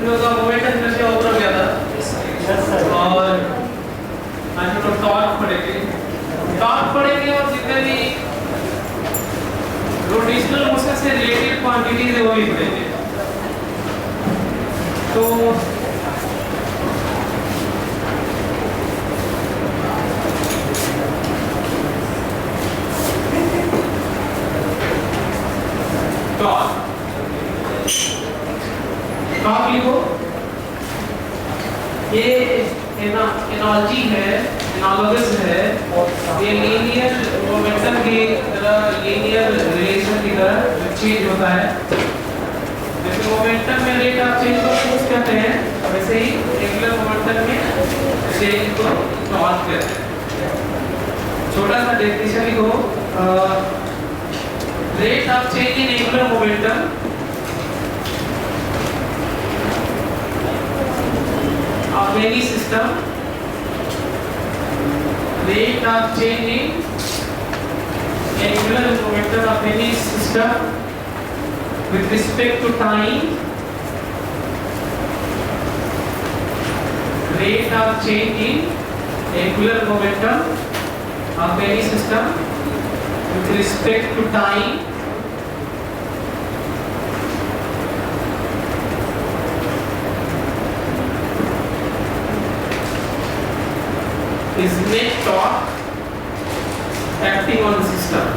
लोगों का momentum inertia ऊपर हो गया था। और आज हम लोग टॉर्क पढ़ेंगे और जितने भी रोटेशनल मोशन से रिलेटेड क्वांटिटीज है वो भी पढ़ेंगे। तो टॉर्क लिखो। ये एनालॉजी है, एनालॉगस है। ये लीनियर मोमेंटम की तरह, लीनियर रिलेशन की तरह चेंज होता है। जैसे मोमेंटम में रेट ऑफ चेंज को फोर्स कहते हैं, वैसे ही एंगुलर मोमेंटम में चेंज को टॉर्क कहते हैं। छोटा सा डेफिनेशन लिखो। Rate of change in angular momentum of any system, rate of change in angular momentum of any system with respect to time, rate of change in angular momentum of any system with respect to time is net torque acting on the system.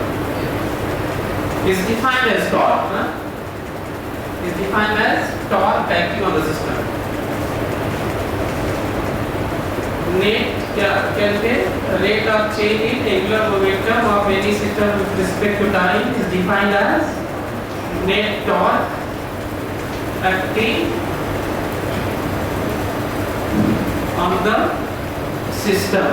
Is defined as torque. Is defined as torque acting on the system. Net क्या कहते हैं? Rate of change in angular momentum of any system with respect to time is defined as net torque acting on the system.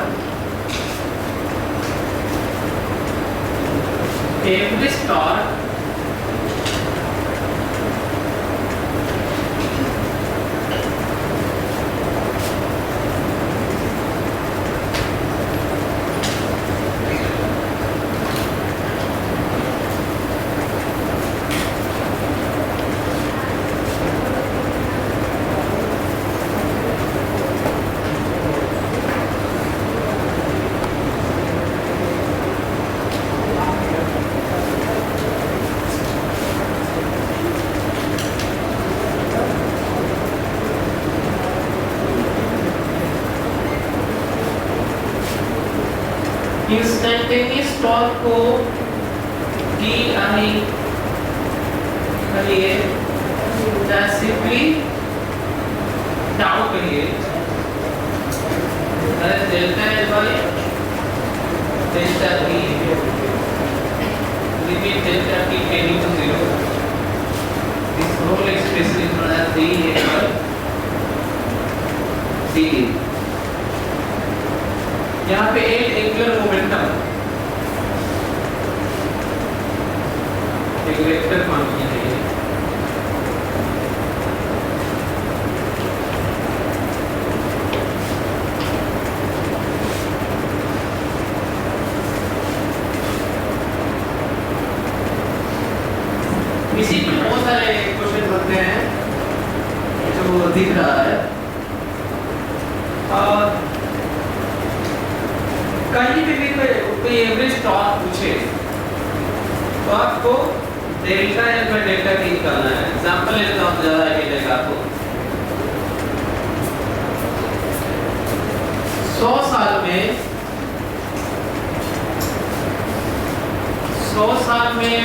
Every torque instantaneous torque को DI कहिए या simply tau कहिए। Delta L by delta T limit delta T tending to 0। This whole expression is known as DA by DT। यहाँ पे L angular momentum एक vector quantity है। इसी में बहुत सारे क्वेश्चन बनते हैं जो दिख रहा है। और कहीं भी कोई एवरेज टॉर्क पूछे तो आपको delta L by delta T निकालना है। एग्जांपल लेता हूं, ज्यादा आइडिया देगा आपको। 100 साल में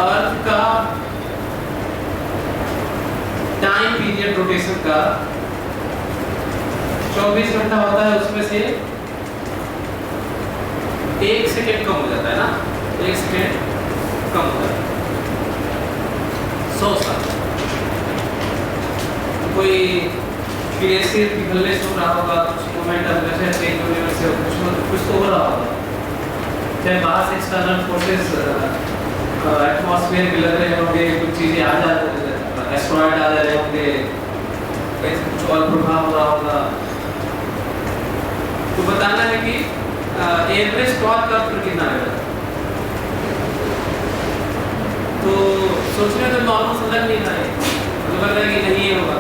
अर्थ का टाइम पीरियड रोटेशन का 24 घंटा होता है। उसमें से 1 सेकेंड कम हो जाता है ना, 1 सेकेंड कम हो जाता है 100 साल। कोई ग्लेशियर पिघलने से हो रहा होगा, कुछ मोमेंटम जैसे चेंज होने से कुछ तो हो रहा होगा। चाहे बाहर से एक्सटर्नल फोर्सेस एटमॉस्फेयर में लग रहे होंगे, कुछ चीजें आ जा रहे, एस्ट्रॉइड आ जा रहे होंगे, कुछ और प्रभाव हो रहा होगा। तो बताना है कि एवरेज टॉर्क का कितना है। तो सोचने तो नॉर्मल समझ नहीं रहा है, लग रहा है कि नहीं ये होगा,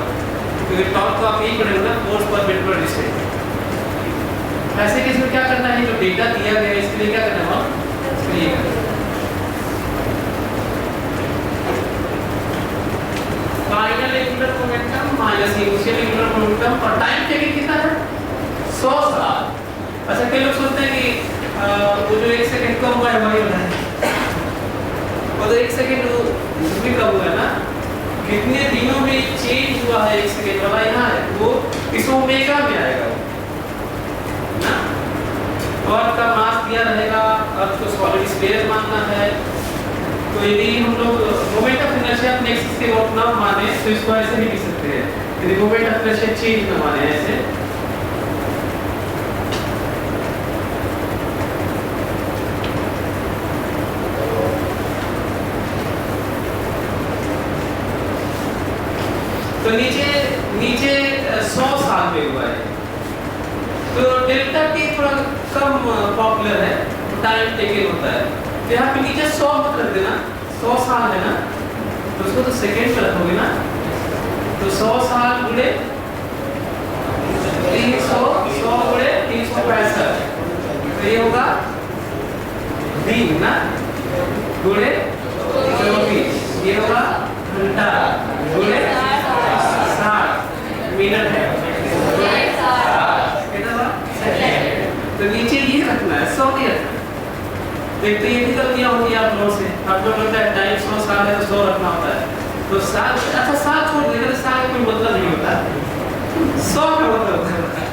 क्योंकि टॉर्क तो आप यही पढ़ेंगे ना, फोर्स पर मीटर पर डिस्टेंस। ऐसे केस में क्या करना है, जो डेटा दिया गया है इसके लिए क्या करना है, इसके लिए final angular momentum minus initial angular momentum और टाइम टेकिंग कितना है 100 साल। अच्छा कई लोग सोचते हैं कि वो जो 1 सेकंड कम हुआ है वही होना है, वो तो 1 सेकंड भी कम हुआ है ना, कितने दिनों में चेंज हुआ है 1 सेकंड वाला यहाँ है, वो इस ओमेगा में आएगा ना। अर्थ का मास दिया रहेगा, अर्थ को सॉलिड स्फीयर मानना है, तो यदि हम लोग मोमेंट ऑफ इनर्शिया अपने एक्सिस के वक्त ना माने तो इसको ऐसे नहीं लिख सकते हैं, यदि मोमेंट ऑफ इनर्शिया चेंज ना माने ऐसे। तो नीचे 100 साल में हुआ है, तो डेल्टा टी थोड़ा कम पॉपुलर है, टाइम टेकन होता है, तो यहाँ पे नीचे 100 मत रख देना, 100 साल है ना, तो उसको तो सेकेंड में रखोगे ना, तो 100 साल गुणे 300, 100 गुणे 365, तो ये होगा दिन ना, गुणे 24, ये होगा घंटा, गुणे 60 मिनट है, तो नीचे ये रखना है, 100 नहीं रखना। देखते ये भी गलतियां होती है आप लोगों से, आप लोग लगता है टाइम 100 साल है तो 100 रखना होता है, तो साल, अच्छा साल छोड़ देना, साल का कोई मतलब नहीं होता, 100 का मतलब होता है,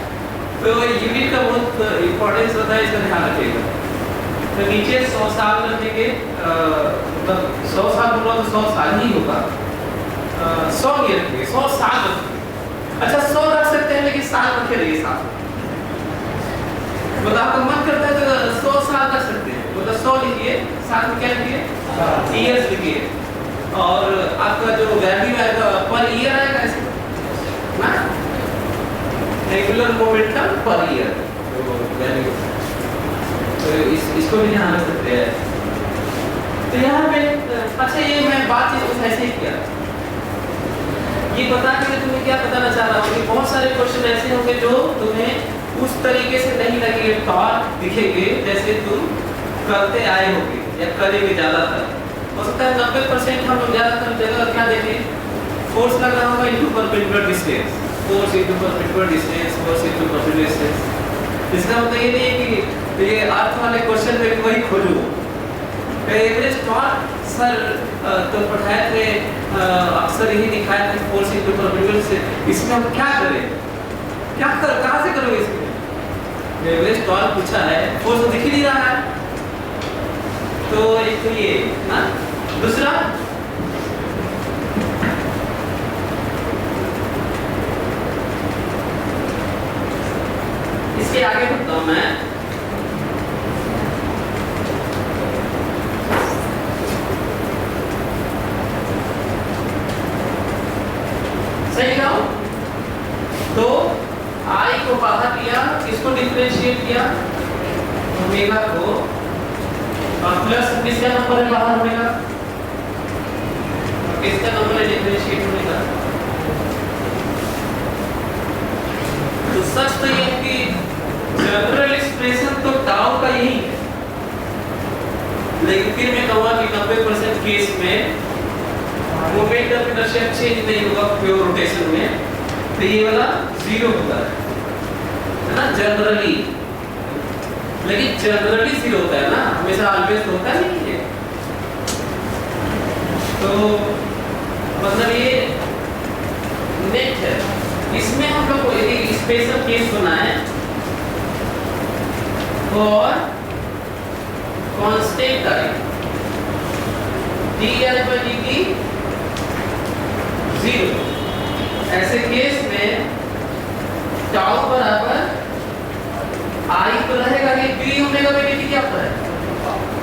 तो यूनिट का बहुत इंपॉर्टेंस होता है, इसका ध्यान रखिएगा। तो नीचे 100 साल रखेंगे, मतलब 100 साल बोला तो 100 साल ही होगा, 100 नहीं रखेंगे, 100 साल रखेंगे। अच्छा 100 रख सकते हैं लेकिन साल रखे रहिए साथ, मतलब आपका मन करता है तो 100 साल रख सकते हैं, मतलब 100 लिखिए, साथ में क्या लिखिए, ईयर्स लिखिए, और आपका जो वैल्यू आएगा पर ईयर आएगा ऐसे ना, angular momentum per year value, तो इसको भी ध्यान रख सकते हैं। तो यहाँ पे अच्छा ये मैं बात कुछ ऐसे ही किया, ये बता के मैं तुम्हें क्या बताना चाह रहा हूँ कि बहुत सारे क्वेश्चन ऐसे होंगे जो तुम्हें उस तरीके से नहीं लगेंगे, टॉर्क दिखेंगे जैसे तुम करते आए होगे या करेंगे ज्यादातर। हो सकता है 90% हम लोग ज्यादातर जगह क्या देखें, फोर्स लग रहा होगा into perpendicular distance, force into perpendicular distance, force into perpendicular distance. इसका मतलब ये नहीं है कि ये अर्थ वाले क्वेश्चन में वही खोजो। एवरेज टॉर्क सर तो पढ़ाए थे, अक्सर यही दिखाया था फोर्स इनटू परपेंडिकुलर से, इसमें हम क्या करें, कहाँ से करोगे इसमें, एवरेज टॉर्क पूछा है, फोर्स तो दिख ही नहीं रहा है, तो एक तो ये ना, दूसरा इसके आगे बढ़ता हूं मैं, सही कहा तो आई को बाहर लिया, इसको डिफरेंशिएट किया ओमेगा को, और प्लस किसका नंबर है बाहर होने का, किसका नंबर है डिफरेंशिएट होने का। तो सच तो ये है कि जनरल एक्सप्रेशन तो टाउ का यही है, लेकिन फिर मैं कहूँगा कि 90% केस में मोमेंट ऑफ इनर्शिया चेंज नहीं होगा प्योर रोटेशन में, तो ये वाला 0 होता है ना जनरली, लेकिन जनरली 0 होता है ना, हमेशा ऑलवेज होता नहीं है। तो मतलब ये नेट है, इसमें हम लोग को एक स्पेशल केस बनाए और कांस्टेंट टाइम di/dt 0, ऐसे केस में टाउ बराबर आई तो रहेगा, ये d ओमेगा बाई dt क्या होता है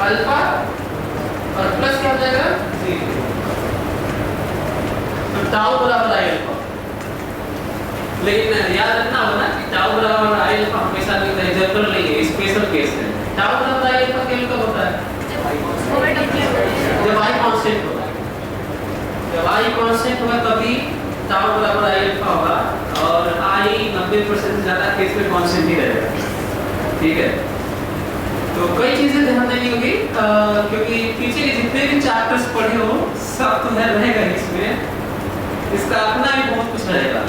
अल्फा, और प्लस क्या हो जाएगा 0, तो टाउ बराबर आई अल्फा। लेकिन याद रखना होगा कि टाउ बराबर आई अल्फा हमेशा नहीं होता है, जनरल नहीं है, स्पेशल केस है। टाउ बराबर आई अल्फा कब होता है, जब आई कांस्टेंट होता है, जब आई आई कांस्टेंट होगा तभी टाउ बराबर आई अल्फा होगा, और आई 90% से ज़्यादा केस में कांस्टेंट ही रहेगा। ठीक है, तो कई चीज़ें ध्यान देनी होगी, क्योंकि पीछे के जितने भी चैप्टर्स पढ़े हो सब तो है रहेगा इसमें, इसका अपना भी बहुत कुछ रहेगा,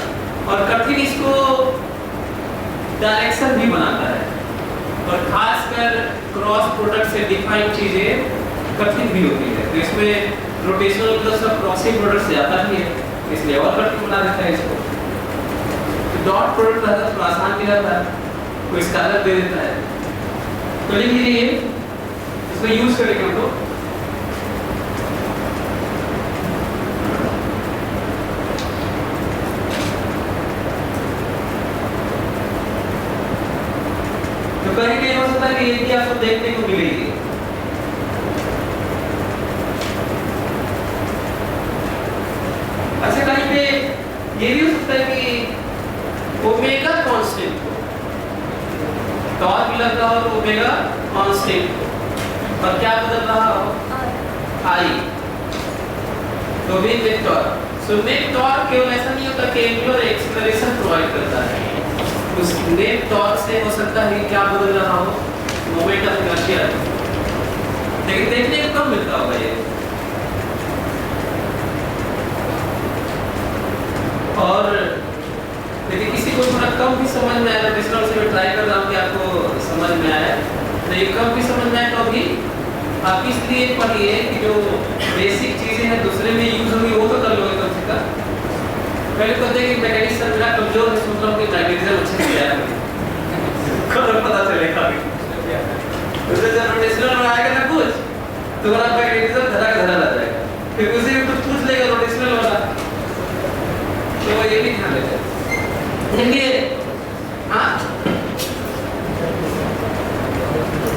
और कठिन इसको डायरेक्शन भी बनाता है, और खासकर क्रॉस प्रोडक्ट से डिफाइन चीज़ें कठिन भी होती है, तो इसमें रोटेशनल प्लस और क्रॉसिंग प्रोडक्ट से आता भी है, इसलिए और कठिन बना देता है इसको। तो डॉट प्रोडक्ट रहता है थोड़ा आसान भी रहता है, कोई स्कैलर दे देता है, तो लिख लीजिए इसको यूज करेंगे हम लोग। तो कहीं कहीं हो सकता है कि ये भी आपको देखने को मिलेगी। अच्छा, कहीं पे ये भी हो सकता है कि ओमेगा कांस्टेंट को टॉर्क भी लग रहा हो, तो ओमेगा कांस्टेंट को, और क्या बदल रहा हो आई, तो भी net torque. So net torque केवल ऐसा नहीं होता कि एंगुलर एक्सीलरेशन प्रोवाइड करता है, उस नेट टॉर्क से हो सकता है कि क्या बदल रहा हो, मोमेंट ऑफ इनर्शिया, लेकिन देखने को कम मिलता होगा ये। और यदि किसी को थोड़ा कम भी समझ में आया, रोटेशनल से मैं ट्राई कर रहा हूँ कि आपको समझ में आया, नहीं कम भी समझ में आए तो भी आप इसलिए पढ़िए कि जो बेसिक चीज़ें हैं दूसरे में यूज होंगी वो तो कर लोगे कम से कम। पहले तो देखिए मैकेनिज्म मेरा कमजोर है, सोच रहा हूँ कि मैकेनिज्म अच्छे से याद है, कब पता चलेगा उससे जब रोटेशनल में आएगा ना कुछ तो बड़ा मैकेनिज्म धरा के धरा रह जाएगा, फिर उसी में कुछ पूछ लेगा रोटेशनल वाला, तो ये भी ध्यान रखिए। देखिए हाँ,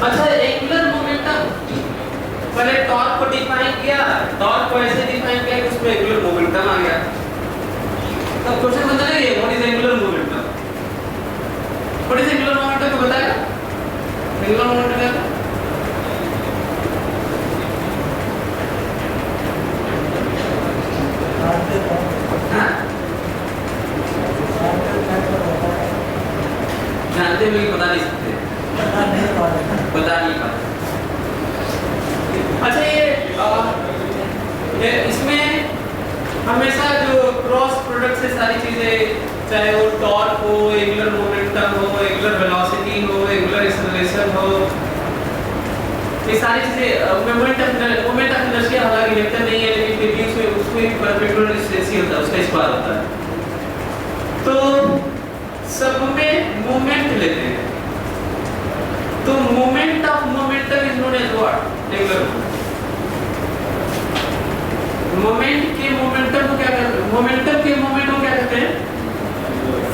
अच्छा एंगुलर मोमेंटम, पहले टॉर्क को डिफाइन किया, टॉर्क को ऐसे डिफाइन किया कि उसमें एंगुलर मोमेंटम आ गया, तब क्वेश्चन बनता है ये what is angular momentum, what is angular momentum को बताएगा, एंगुलर मोमेंटम क्या है? जानते हुए बता नहीं सकते, बता नहीं पाते। अच्छा ये इसमें हमेशा जो क्रॉस प्रोडक्ट से सारी चीजें, चाहे वो टॉर्क हो, एंगुलर मोमेंटम हो, एंगुलर वेलोसिटी हो, एंगुलर एक्सेलरेशन हो, ये सारी चीजें मोमेंट ऑफ इनर्शिया हालांकि वेक्टर नहीं है, लेकिन फिर भी उसमें परपेंडिकुलर डिस्टेंस होता है, उसका स्क्वायर होता है, तो सब में मोमेंट लेते हैं, तो moment of momentum is known as what, angular moment के मोमेंटम को क्या कहते हैं, मोमेंटम के मोमेंट को क्या कहते हैं,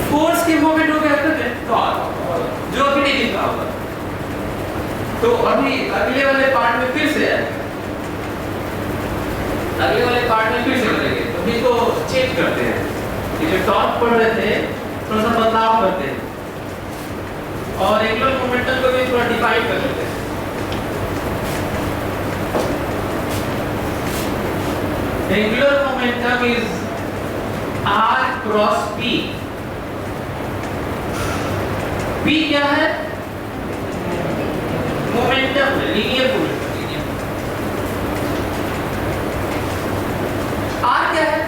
फोर्स के मोमेंट को क्या कहते हैं, टॉर्क, जो अभी नहीं लिखा होगा, तो अभी अगले वाले पार्ट में फिर से आएगा, अगले वाले पार्ट में फिर से करेंगे, तो इसको चेक करते हैं, ये जो टॉर्क पढ़ रहे थे थोड़ा सा बदलाव करते हैं, और एंगुलर मोमेंटम को भी थोड़ा डिफाइन कर लेते हैं। Angular momentum is r cross p, p क्या है, मोमेंटम, लीनियर मोमेंटम, r क्या है,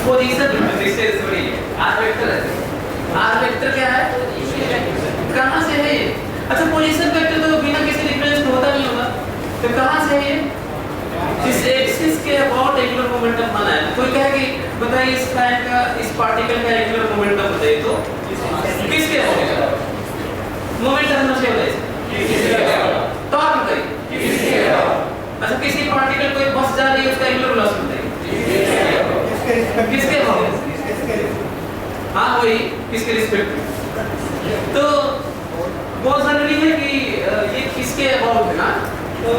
पोजीशन डिस्टेंस थोड़ी है, r वेक्टर है, r वेक्टर क्या है, कहां से है ये, अच्छा पोजीशन वेक्टर तो बिना किसी डिफरेंस होता नहीं होगा, तो कहां से है ये, इस एक्सिस के अबाउट एंगुलर मोमेंटम माना है, कोई कहे कि बताइए इस फैन का, इस पार्टिकल का एंगुलर मोमेंटम बताइए, तो किसके अबाउट मोमेंटम से बताइए, टॉर्क बताइए किसके अबाउट, अच्छा किसी पार्टिकल को एक बस जा रही है उसका एंगुलर वेलोसिटी बताइए, किसके अबाउट, हाँ वही किसके रिस्पेक्ट में, तो बहुत जरूरी है कि ये किसके अबाउट है ना, तो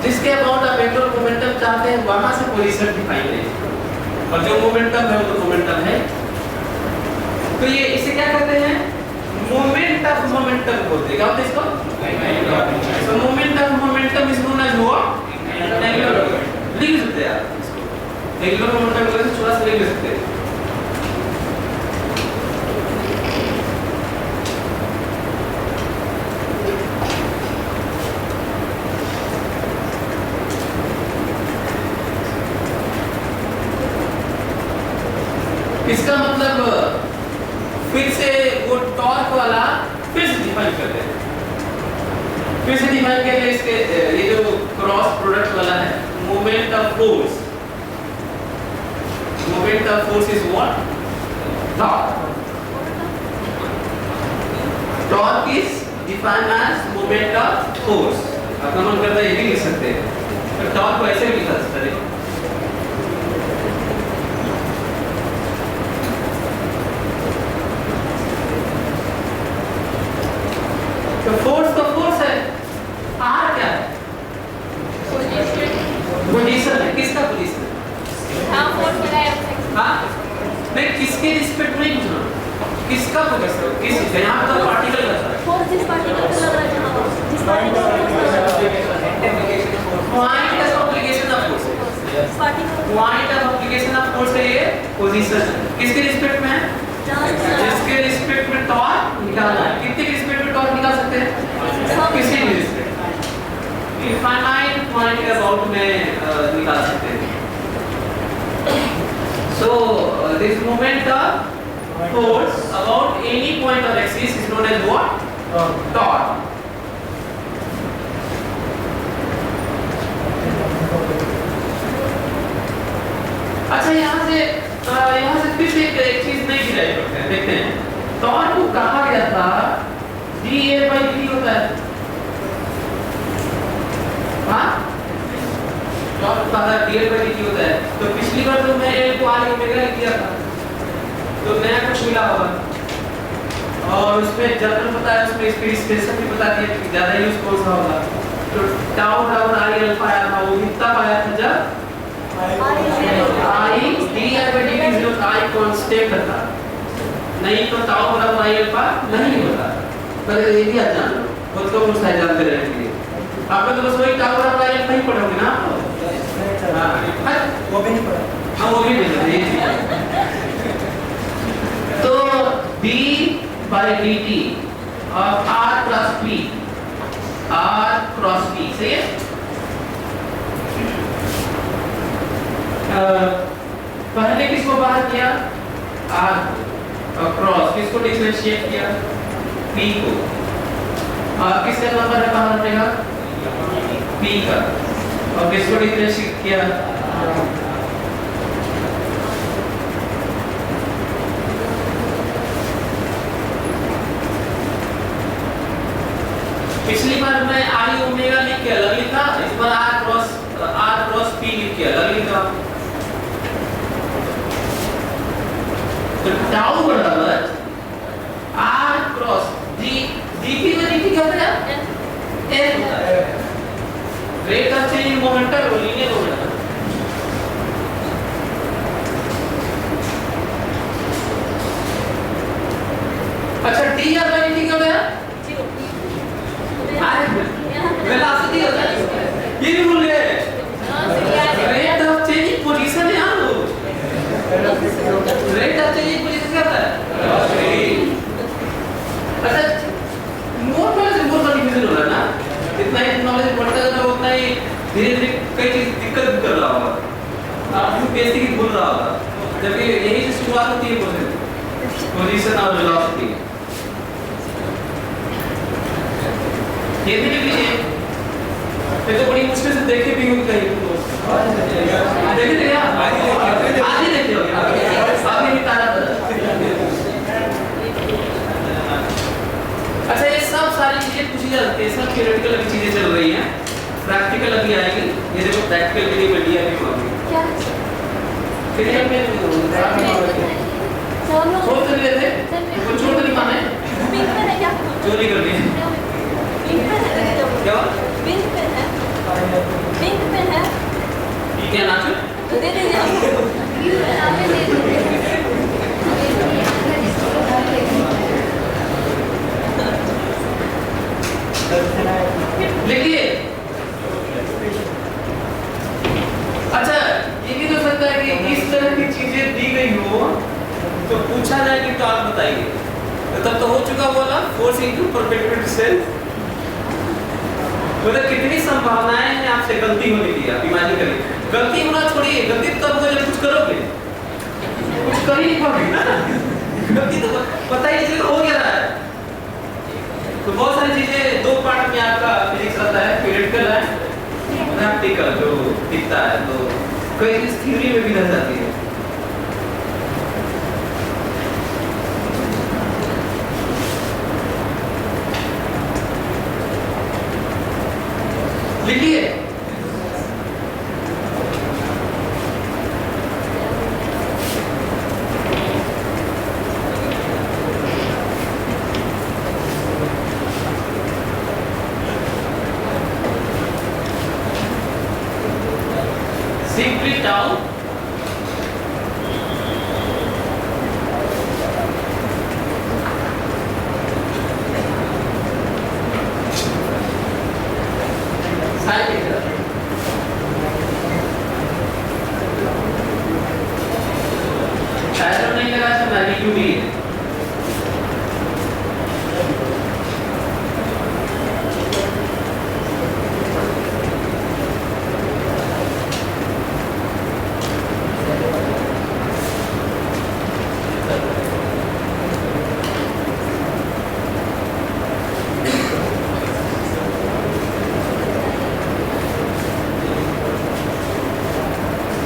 जिसके अबाउट आप एंगुलर मोमेंटम चाहते हैं वहां से पोजीशन डिफाइन है, और जो मोमेंटम है वो तो मोमेंटम है, तो ये इसे क्या कहते हैं, मोमेंट ऑफ मोमेंटम बोलते हैं, क्या होता है इसको, तो moment of momentum is known as what, angular, लिख एंगुलर मोमेंटम का थोड़ा सा ले सकते हैं। इसका मतलब फिर से वो टॉर्क वाला फिर से डिफाइन करते हैं। फिर से डिफाइन करें इसके ये जो क्रॉस प्रोडक्ट वाला है, moment of force. Moment of force is what? Torque. Torque is defined as moment of force. अपना मन करता है ये भी लिख सकते हैं, तो टॉर्क को ऐसे भी लिखा जा सकता है। तो फोर्स तो फोर्स है, आर क्या है? पोजीशन है। किसका पोजीशन? हाँ नहीं, किसके रिस्पेक्ट में पूछना, किसका पोजीशन, किस यहाँ पे तो पार्टिकल का है। फोर्स जिस पार्टिकल को लग रहा है जहाँ पर, जिस particle point of application of force, particle point of application of force है ये पोजीशन। किसके रिस्पेक्ट में है? जिसके रिस्पेक्ट में टॉर्क निकालना है। कितने के रिस्पेक्ट में टॉर्क निकाल सकते हैं? किसी भी रिस्पेक्ट, इनफाइनाइट पॉइंट के अबाउट में निकाल सकते हैं। So this moment of force about any point of axis is known as what? Torque. अच्छा यहाँ से फिर से एक चीज नहीं डिराइव करते हैं, देखते हैं। टॉर्क को कहा गया था dA/dt होता है। हाँ टॉर्क का dA/dt होता है। तो पिछली बार तो मैं L को R ओमेगा लिख दिया था, तो नया कुछ मिला होगा। और उसमें जनरल पता है, उसमें स्पीड स्टेशन भी बता दिया कि ज्यादा यूज कौन सा होगा। तो टाउ बराबर I अल्फा आया था, वो कितना पाया था जब I dA/dt जो I कांस्टेंट था, नहीं तो टाउ बराबर I अल्फा नहीं होता। पर ये भी आप जान लो, खुद को मुझसे जानते रहने के लिए आपने तो बस वही टाउ बराबर I अल्फा ही पढ़ोगे ना आप। हाँ वो भी नहीं पढ़ा। हाँ वो भी नहीं है। तो d/dt of r cross p, r cross p सही है। पहले किसको बाहर किया? r और क्रॉस किसको डिफरेंशिएट किया? p को। और किसका नंबर है बाहर रहेगा? p का। और किसको डिफरेंशिएट किया? पिछली बार मैं I ओमेगा लिख के अलग लिखा, इस बार r क्रॉस p लिख के अलग लिखा। तो टाउ बराबर r क्रॉस dt में dt क्या होता है? n होता है। Rate of change in momentum और लीनियर मोमेंटम। अच्छा d/dt क्या होता है? वेलोसिटी होता है। ये भी भूल गए। Rate of change in position है यार। Rate of change in position क्या होता है? अच्छा मोर वाले से मोर कंफ्यूजन हो रहा है ना। इतना ही नॉलेज बढ़ता जाता उतना ही धीरे-धीरे कई चीज दिक्कत भी कर रहा होगा। आप बेसिक भूल रहा होगा। जबकि यही से शुरुआत होती है पोजीशन और वेलोसिटी। ये भी लिख लीजिए। ये तो बड़ी मुश्किल से देखे भी होंगे कहीं तो। देखे थे क्या? आज ही देखे होंगे। अभी भी तारा बदल। अच्छा ये सब सारी चीजें पूछी जाती है, सब थ्योरेटिकल अभी चीजें चल रही हैं। प्रैक्टिकल अभी आएगी। ये देखो प्रैक्टिकल के लिए बढ़िया भी होगी। क्या? कितने में छोड़ तो नहीं लेते? कुछ छोड़ तो नहीं माने? पिंक पेन है क्या? चोरी कर ली। पिंक पेन है क्या? पिंक पेन है। पिंक पेन है। क्या नाम है? दे दीजिए। आपने दे दीजिए। लिखिए। अच्छा ये भी तो सकता है कि हो तो पूछा जाए कि टॉर्क बताइए, तो तब तो हो चुका बोला फोर्स इनटू परपेंडिकुलर डिस्टेंस। मतलब कितनी संभावनाएं हैं आपसे गलती होने की। आप इमेजिन करिए, गलती होना छोड़िए, गलती तब होगा जब कुछ करोगे, कुछ कर ही नहीं पाओगे ना। गलती तो पता ही नहीं हो गया है। तो बहुत सारी चीजें दो पार्ट में आपका फिजिक्स आता है, थ्योरेटिकल है, प्रैक्टिकल जो दिखता है। तो कई चीज थ्योरी में भी रह जाती है। लिखिए simply tau sin theta arrow नहीं लगा तो मैग्नीट्यूड ही है।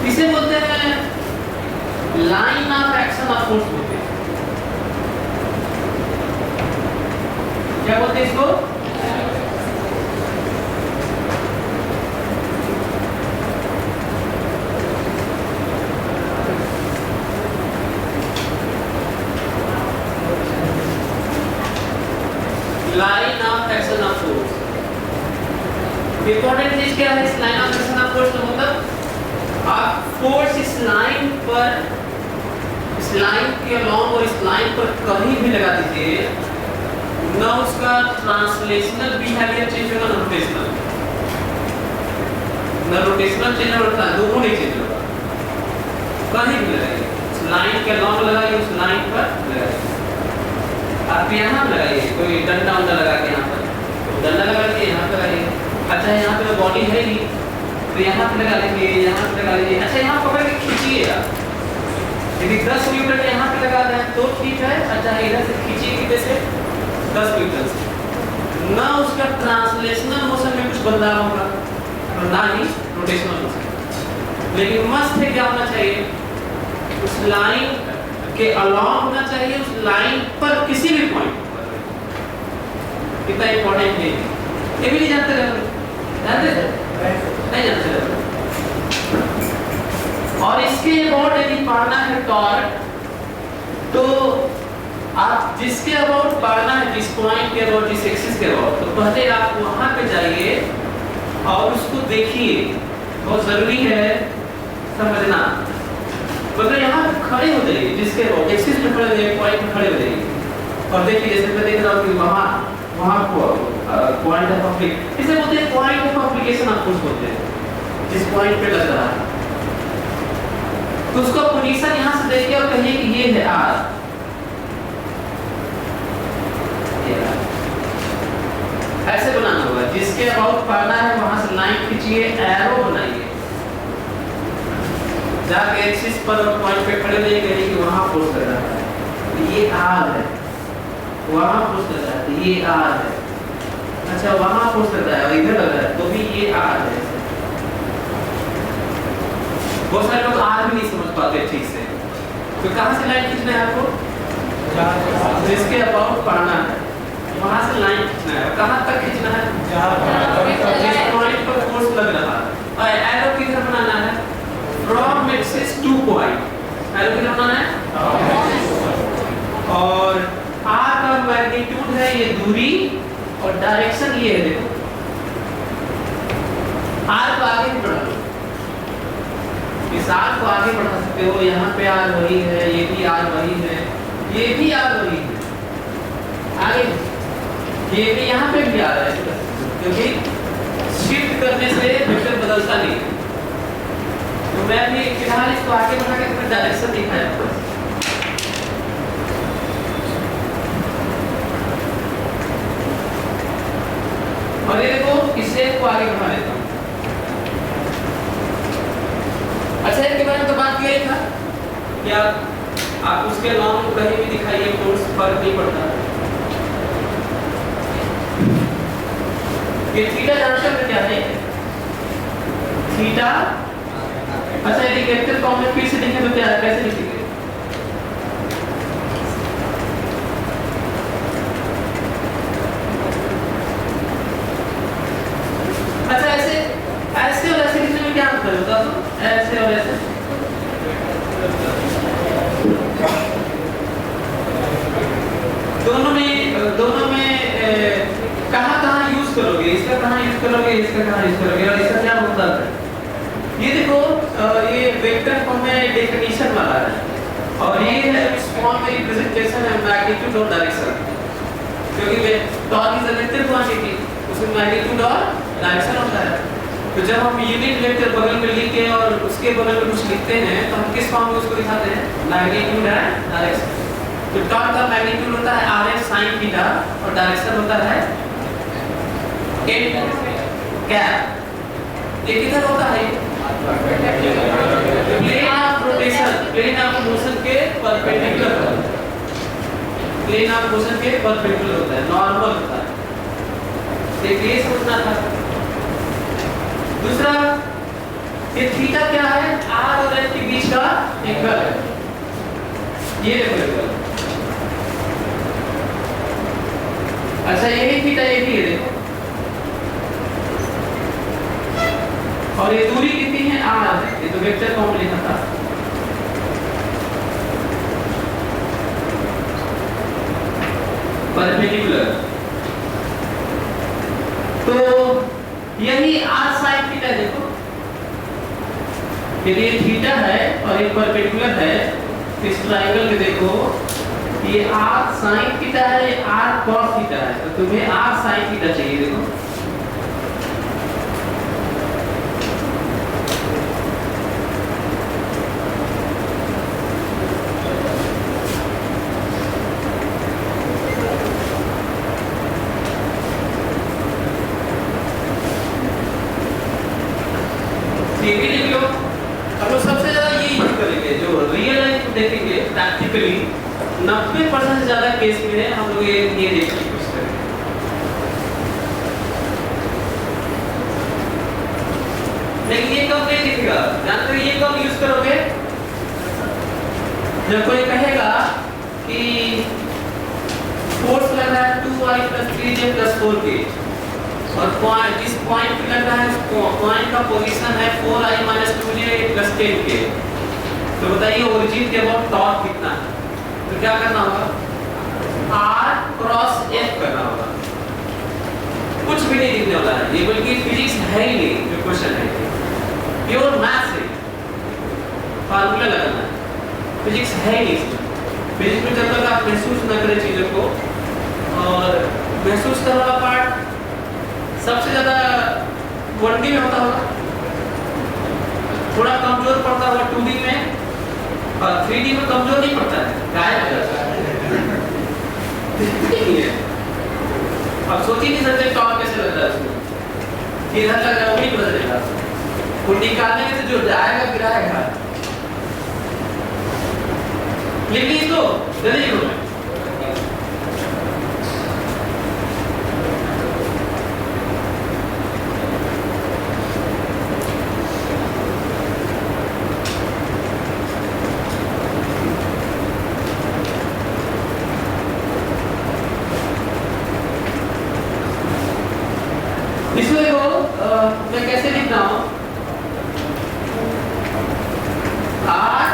इसे बोलते हैं line of action of force बोलते हैं। क्या बोलते हैं इसको? Line of action of force. Important चीज क्या है इस line of action of force का? मतलब आप फोर्स इस लाइन पर, इस लाइन के अलोंग और इस लाइन पर कहीं भी लगा दीजिए, ना उसका ट्रांसलेशनल बिहेवियर चेंज होगा, ना रोटेशनल, ना रोटेशनल चेंज होगा, दोनों नहीं चेंज होगा। कहीं भी लगाइए, उस लाइन के अलोंग लगाइए, उस लाइन पर लगाइए। आप यहाँ लगाइए, कोई डंडा उंडा लगा के यहाँ पर, डंडा लगा के यहाँ पर लगाइए। अच्छा यहाँ पे बॉडी है ही, तो यहाँ पे लगा लेंगे, यहाँ पे लगा लेंगे। अच्छा यहाँ पकड़ के खींचिए आप, यदि 10 मीटर के यहाँ पे लगा दें तो ठीक है। अच्छा इधर से खींचिए कितने से? 10 मीटर से। ना उसका ट्रांसलेशनल मोशन में कुछ बदलाव होगा और ना ही रोटेशनल मोशन। लेकिन मस्त है क्या होना चाहिए? उस लाइन के अलोंग होना चाहिए, उस लाइन पर किसी भी पॉइंट पर। कितना इंपॉर्टेंट है ये भी नहीं जानते रहे, जानते थे? नहीं जानते रहे। और इसके अबाउट यदि पढ़ना है टॉर्क, तो आप जिसके अबाउट पढ़ना है, जिस पॉइंट के अबाउट, जिस एक्सिस के अबाउट, तो पहले आप वहां पे जाइए और उसको देखिए। बहुत जरूरी है समझना। मतलब यहाँ खड़े हो जाइए, जिसके अबाउट एक्सिस में खड़े हो जाइए, पॉइंट में खड़े हो जाइए और देखिए। जैसे मैं देख रहा हूँ कि वहाँ पॉइंट ऑफ एप्लीकेशन, इसे बोलते हैं point of application of force बोलते हैं, जिस पॉइंट पे लग रहा है। तो उसका पोजीशन यहाँ से देखिए और कहिए कि ये है आर। ऐसे बनाना होगा, जिसके अबाउट पढ़ना है वहां से लाइन खींचिए, एरो बनाइए, जाके एक्सिस पर और पॉइंट पे खड़े रहिए, कहिए कि वहां फोर्स लग रहा है, ये आर है। वहां फोर्स लग रहा है, ये आर है। अच्छा वहां फोर्स लग रहा है, इधर लग रहा है, तो भी ये आर है। बहुत सारे लोग आर भी नहीं समझ पाते ठीक से। तो कहां से लाइन खींचना है आपको? जिसके अबाउट पढ़ना है वहां से लाइन खींचना है। कहां तक खींचना है? जिस पॉइंट पर फोर्स लग रहा है। और एरो किधर बनाना है? From axis two point. Arrow किधर बनाना है? और आर का मैग्नीट्यूड है ये दूरी और डायरेक्शन ये है। देखो आर को आगे भी बढ़ा लो, इस आर को आगे बढ़ा सकते हो। यहाँ पे आर वही है, ये भी आर वही है, ये भी आर वही है। आगे ये भी यहाँ पे भी आ रहा है, क्योंकि शिफ्ट करने से वेक्टर बदलता नहीं है। तो मैं भी फिलहाल इसको आगे बढ़ा के डायरेक्शन दिखाया। और ये देखो इससे को आगे बढ़ा लेता हूँ। अच्छा इसके बारे में तो बात किया ही था क्या आप उसके लॉन्ग कहीं भी दिखाइए कोर्स फर्क नहीं पड़ता। ये थीटा जानते हो क्या है? थीटा अच्छा यदि वेक्टर फॉर्म में फिर से लिखें तो क्या कैसे लिखेंगे? अच्छा ऐसे ऐसे और ऐसे लिखने में क्या अंतर होता है? ऐसे और ऐसे दोनों में कहाँ यूज करोगे? इसका कहाँ यूज करोगे, इसका कहाँ यूज करोगे और इसका क्या मतलब है? ये देखो ये वेक्टर फॉर्म में डेफिनेशन वाला है और ये है इस फॉर्म में रिप्रेजेंटेशन है मैग्नीट्यूड और डायरेक्शन, क्योंकि torque is a vector quantity उसमें मैग्नीट्यूड और डायरेक्शन होता है। तो जब हम यूनिट वेक्टर बगल में लिख के और उसके बगल में कुछ लिखते हैं तो हम किस फॉर्म में उसको दिखाते हैं? Magnitude and direction. तो टॉर्क का मैग्नीट्यूड होता है r sin थीटा और डायरेक्शन होता है n कैप। ये किधर होता है? प्लेन ऑफ मोशन के परपेंडिकुलर होता है। प्लेन ऑफ मोशन के परपेंडिकुलर होता है, नॉर्मल होता है। देखिए समझना था। दूसरा ये थीटा क्या है? r और s के बीच का एंगल है। ये देखो एंगल। अच्छा यही थीटा ये भी है देखो। और ये दूरी कितनी है? r है। ये तो वेक्टर फॉर्म में लिखा था। परपेंडिकुलर तो यही r sin थीटा देखो। यदि ये थीटा है और ये परपेंडिकुलर है तो इस ट्रायंगल में देखो ये r sin थीटा है, ये r cos थीटा है, तो तुम्हें r sin थीटा चाहिए देखो। ये भी लिख लो। हम लोग सबसे ज्यादा ये यूज करेंगे जो रियल लाइफ देखेंगे प्रैक्टिकली 90% से ज्यादा केस में हम लोग ये देखने की कोशिश करेंगे। लेकिन ये कब नहीं दिखेगा? जानते हो ये कब यूज करोगे? जब कोई कहेगा कि फोर्स लग रहा है 2i + 3j + 4k और पॉइंट जिस पॉइंट पे लग रहा है उस पॉइंट का पोजीशन है 4i - 2j + 10k। तो बताइए ओरिजिन के अबाउट टॉर्क कितना है? तो क्या करना होगा? r क्रॉस f करना होगा। कुछ भी नहीं दिखने वाला है ये, बल्कि फिजिक्स है ही नहीं जो क्वेश्चन है, प्योर मैथ्स है, फार्मूला लगाना है, फिजिक्स है ही नहीं। फिजिक्स में जब तक आप महसूस न करें चीजों को, और महसूस करने वाला पार्ट सबसे ज्यादा 1D में होता होगा, थोड़ा कमजोर पड़ता होगा 2D में, और 3D में कमजोर नहीं पड़ता है, गायब हो जाता है। अब सोच ही नहीं सकते टॉर्क कैसे लगता है उसको, किधर लग रहा है वो नहीं पता चलेगा, वो निकालने से जो जाएगा गिराएगा। लेकिन इसको जल्दी लिखो। इसको देखो मैं कैसे लिख रहा हूं, r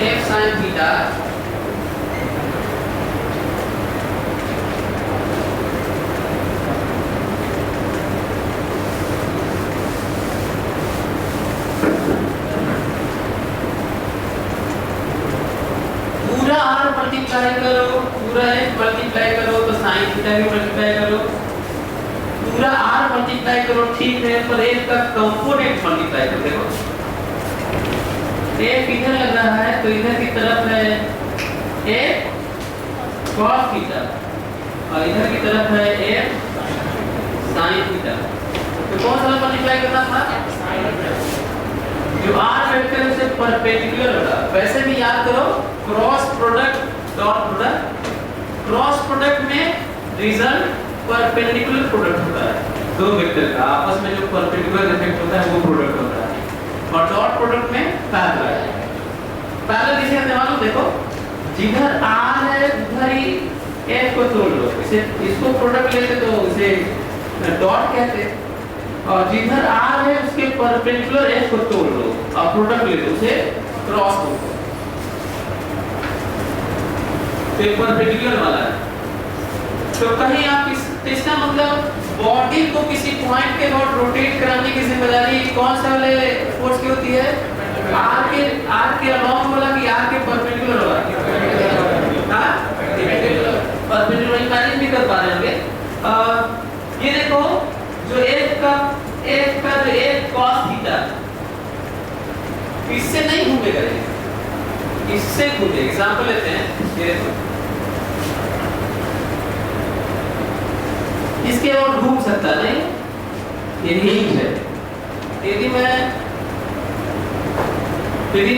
f sin थीटा पूरा r मल्टीप्लाई करो, पूरा f मल्टीप्लाई करो तो sin थीटा भी मल्टीप्लाई करो, पूरा r मल्टीप्लाई करो ठीक है, पर f का कंपोनेंट मल्टीप्लाई करो। देखो f इधर लग रहा है तो इधर की तरफ है f cos थीटा और इधर की तरफ है f साइन थीटा। तो कौन सा मल्टीप्लाई करना था? जो r वेक्टर है उसे परपेंडिकुलर होगा। वैसे भी याद करो cross product dot product, cross product में रिजल्ट परपेंडिकुलर प्रोडक्ट होता है। दो वेक्टर का आपस में जो परपेंडिकुलर इफेक्ट होता है वो प्रोडक्ट होता है, और डॉट प्रोडक्ट में पैरेलल। पैरेलल किसे कहते हैं मालूम? देखो जिधर r है उधर ही f को तोड़ लो, इसे इसको प्रोडक्ट लेते तो उसे डॉट कहते हैं, और जिधर r है उसके परपेंडिकुलर f को तोड़ लो और प्रोडक्ट ले लो, उसे क्रॉस बोलते हैं। तो परपेंडिकुलर वाला है। तो कहीं आप इसका मतलब बॉडी को किसी पॉइंट के बाद रोटेट कराने की जिम्मेदारी कौन सा वाले फोर्स की होती है? r के अलोंग वाला कि r के परपेंडिकुलर वाला? हां परपेंडिकुलर। इमेजिन भी कर पा रहे होंगे। ये देखो जो f का जो एक cos थीटा इससे नहीं घूमेगा, ये इससे घूमेगा। एग्जांपल लेते हैं, ये देखो इसके और घूम सकता नहीं, ये हिंज है। यदि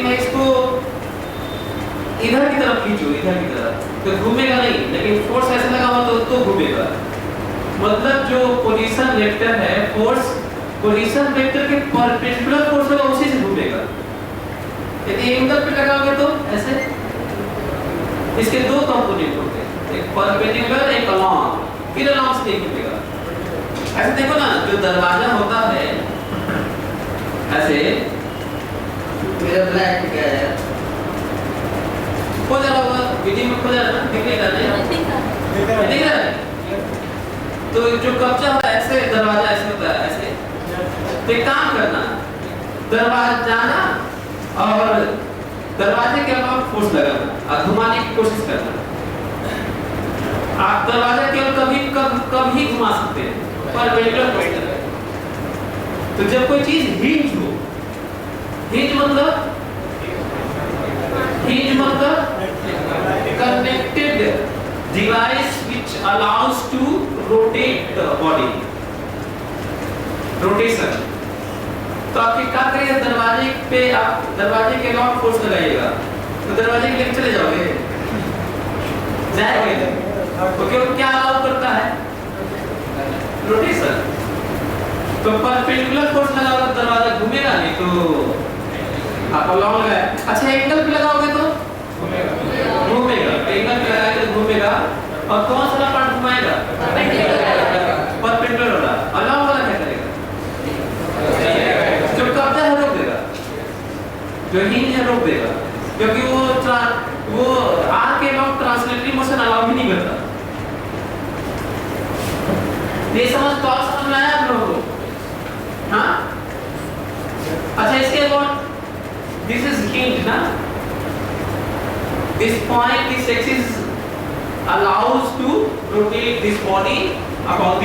मैं इसको इधर की तरफ खींचूं, इधर की तरफ, तो घूमेगा नहीं, लेकिन फोर्स ऐसे लगा हुआ तो घूमेगा। मतलब जो पोजीशन वेक्टर है, फोर्स पोजीशन वेक्टर के परपेंडिकुलर फोर्स होगा उसी से घूमेगा। यदि एंगल पे लगाओगे तो ऐसे, इसके दो कंपोनेंट होते हैं, एक परपेंडिकुलर एक अलोंग। फिर अलोंग से नहीं घूमेगा। ऐसे देखो ना, जो दरवाजा होता है ऐसे, मेरा ब्लैक क्या है हो जा रहा होगा वीडियो में, खो जा रहा है, दिखेगा नहीं, दिख रहा है। तो जो कब्जा होता है ऐसे, दरवाजा ऐसे होता है ऐसे। तो एक काम करना, दरवाजा जाना और दरवाजे के अलावा फोर्स लगाना और घुमाने की कोशिश करना। आप दरवाजा केवल कभी घुमा सकते हैं परपेंडिकुलर पॉइंट पे। तो जब कोई चीज हिंज हो, हिंज मतलब connected device which allows to rotate the body, rotation। तो आप क्या करेंगे, दरवाजे पे आप दरवाजे के लॉक फोर्स लगाइएगा तो दरवाजे के लिए चले जाओगे, जाएंगे तो क्यों क्या अलाउ करता है? रोटेशन। तो परपेंडिकुलर फोर्स लगाओगे दरवाजा घूमेगा नहीं, तो आप अलाउ लगाए। अच्छा एंगल पे लगाओगे तो घूमेगा, एंगल पे लगाएंगे तो घूमेगा। और कौन सा पार्ट घुमाएगा? परपेंडिकुलर वाला। अलाउ वाला क्या करेगा? जो कब्जा है रोक देगा, जो हिंज है रोक देगा, क्योंकि वो आर के अलाउ ट्रांसलेटरी मोशन अलाउ ही नहीं करता। ये समझ में आया आप लोगों को? हाँ अच्छा, इसके बाद this is hinge ना, this point, this axis allows to rotate this body about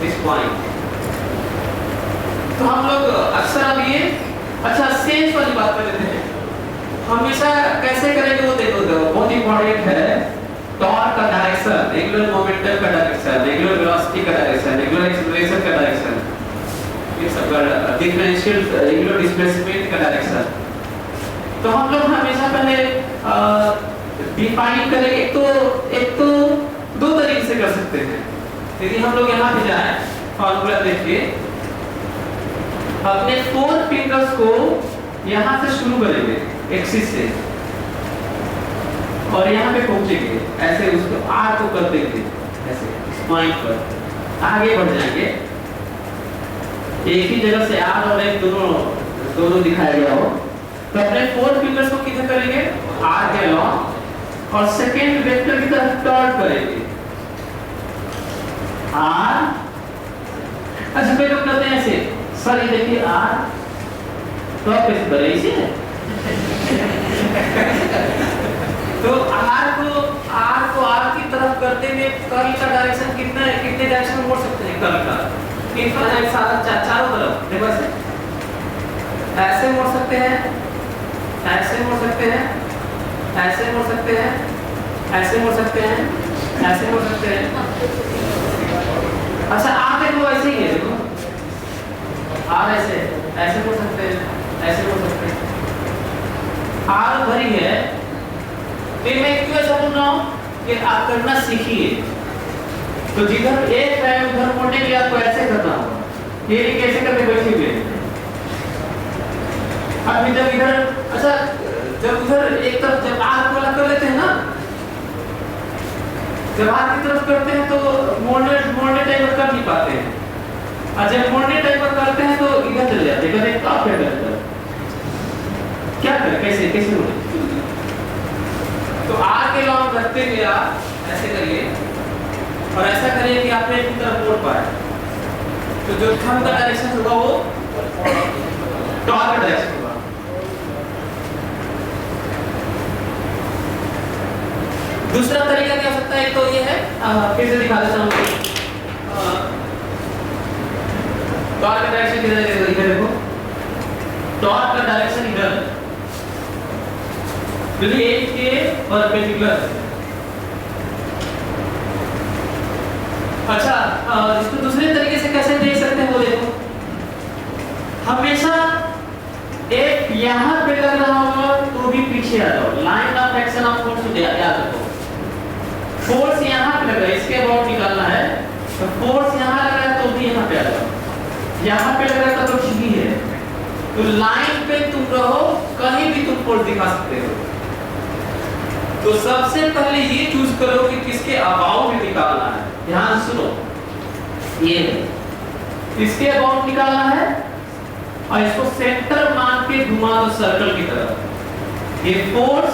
this point। तो हम लोग अक्सर अब ये अच्छा सेंस वाली बात कर लेते हैं। हमेशा कैसे करेंगे वो देखो, बहुत इंपॉर्टेंट है। टॉर्क का डायरेक्शन, एंगुलर मोमेंटम का डायरेक्शन, एंगुलर वेलोसिटी का डायरेक्शन, एंगुलर एक्सेलरेशन का डायरेक्शन, ये सब का डिफरेंशियल एंगुलर डिस्प्लेसमेंट का डायरेक्शन। तो हम लोग हमेशा पहले डिफाइन करेंगे। एक तो दो तरीके से कर सकते हैं। यदि हम लोग यहाँ पे जाएं, फॉर्मूला देखिए, अपने 4 फिंगर्स को यहाँ से शुरू करेंगे एक्सिस से और यहाँ पे पहुंचेंगे, ऐसे उसको आर को कर देंगे, ऐसे इस पॉइंट पर आगे बढ़ जाएंगे। एक ही जगह से आर और एफ दोनों दिखाया गया हो। तो अपने 4 फिंगर्स को किधर करेंगे? आर के अलॉन्ग, और सेकेंड वेक्टर की तरफ टर्न करेंगे आर। अच्छा कोई लोग करते हैं ऐसे, सर ये देखिए आर, तो आप कैसे करें इसे? तो आर को आर की तरफ करते हुए कर्ल का डायरेक्शन कितने डायरेक्शन में मोड़ सकते हैं? कर्ल का इनफाइनाइट चारों तरफ देखो, ऐसे मोड़ सकते हैं, ऐसे मोड़ सकते हैं, ऐसे मोड़ सकते हैं, ऐसे मोड़ सकते हैं, ऐसे मोड़ सकते हैं। अच्छा आर देखो ऐसे ही है, देखो आर ऐसे ऐसे हो सकते हैं, ऐसे हो सकते हैं। आर भरी है, फिर मैं क्यों ऐसा बोल रहा हूँ कि आप करना सीखिए। तो जिधर एक है उधर मोड़ने के लिए आपको ऐसे करना होगा, ये कैसे करके बैठे हुए हैं। अब जब इधर, अच्छा जब उधर एक तरफ जब आर वाला कर लेते हैं ना, जब आर की तरफ करते हैं तो मोड़ने टाइप कर नहीं पाते हैं, और जब मोड़ने टाइप करते हैं तो इधर चले जाते हैं। कहते आप क्या करते हैं, क्या करें, कैसे कैसे मोड़े। तो आर के लॉन्ग रखते हुए आप ऐसे करिए और ऐसा करिए कि आपने एक तरफ मोड़ पाए, तो जो थंब का डायरेक्शन होगा वो टॉर्क का डायरेक्शन होगा। दूसरा तरीका क्या हो सकता है, तो ये है, फिर से दिखा देता हूँ। टॉर्क का डायरेक्शन किधर है, इधर देखो, टॉर्क का डायरेक्शन इधर, प्लेट के परपेंडिकुलर। अच्छा इसको दूसरे तरीके से कैसे देख सकते हैं वो देखो, हमेशा एक यहाँ पे लग रहा होगा तो भी पीछे आ जाओ, line of action of force याद रखो। फोर्स यहाँ पे लग रहा है, इसके अबाउट निकालना है, तो फोर्स यहाँ लग रहा है तो भी यहाँ पे आ जाओ, यहाँ पे लग रहा है तो कुछ भी है, तो लाइन पे तुम रहो, कहीं भी तुम फोर्स दिखा सकते हो। तो सबसे पहले ये चूज करो कि किसके अबाउट निकालना है। ध्यान सुनो, ये इसके अबाउट निकालना है और इसको सेंटर मान के घुमा दो सर्कल की तरफ। ये फोर्स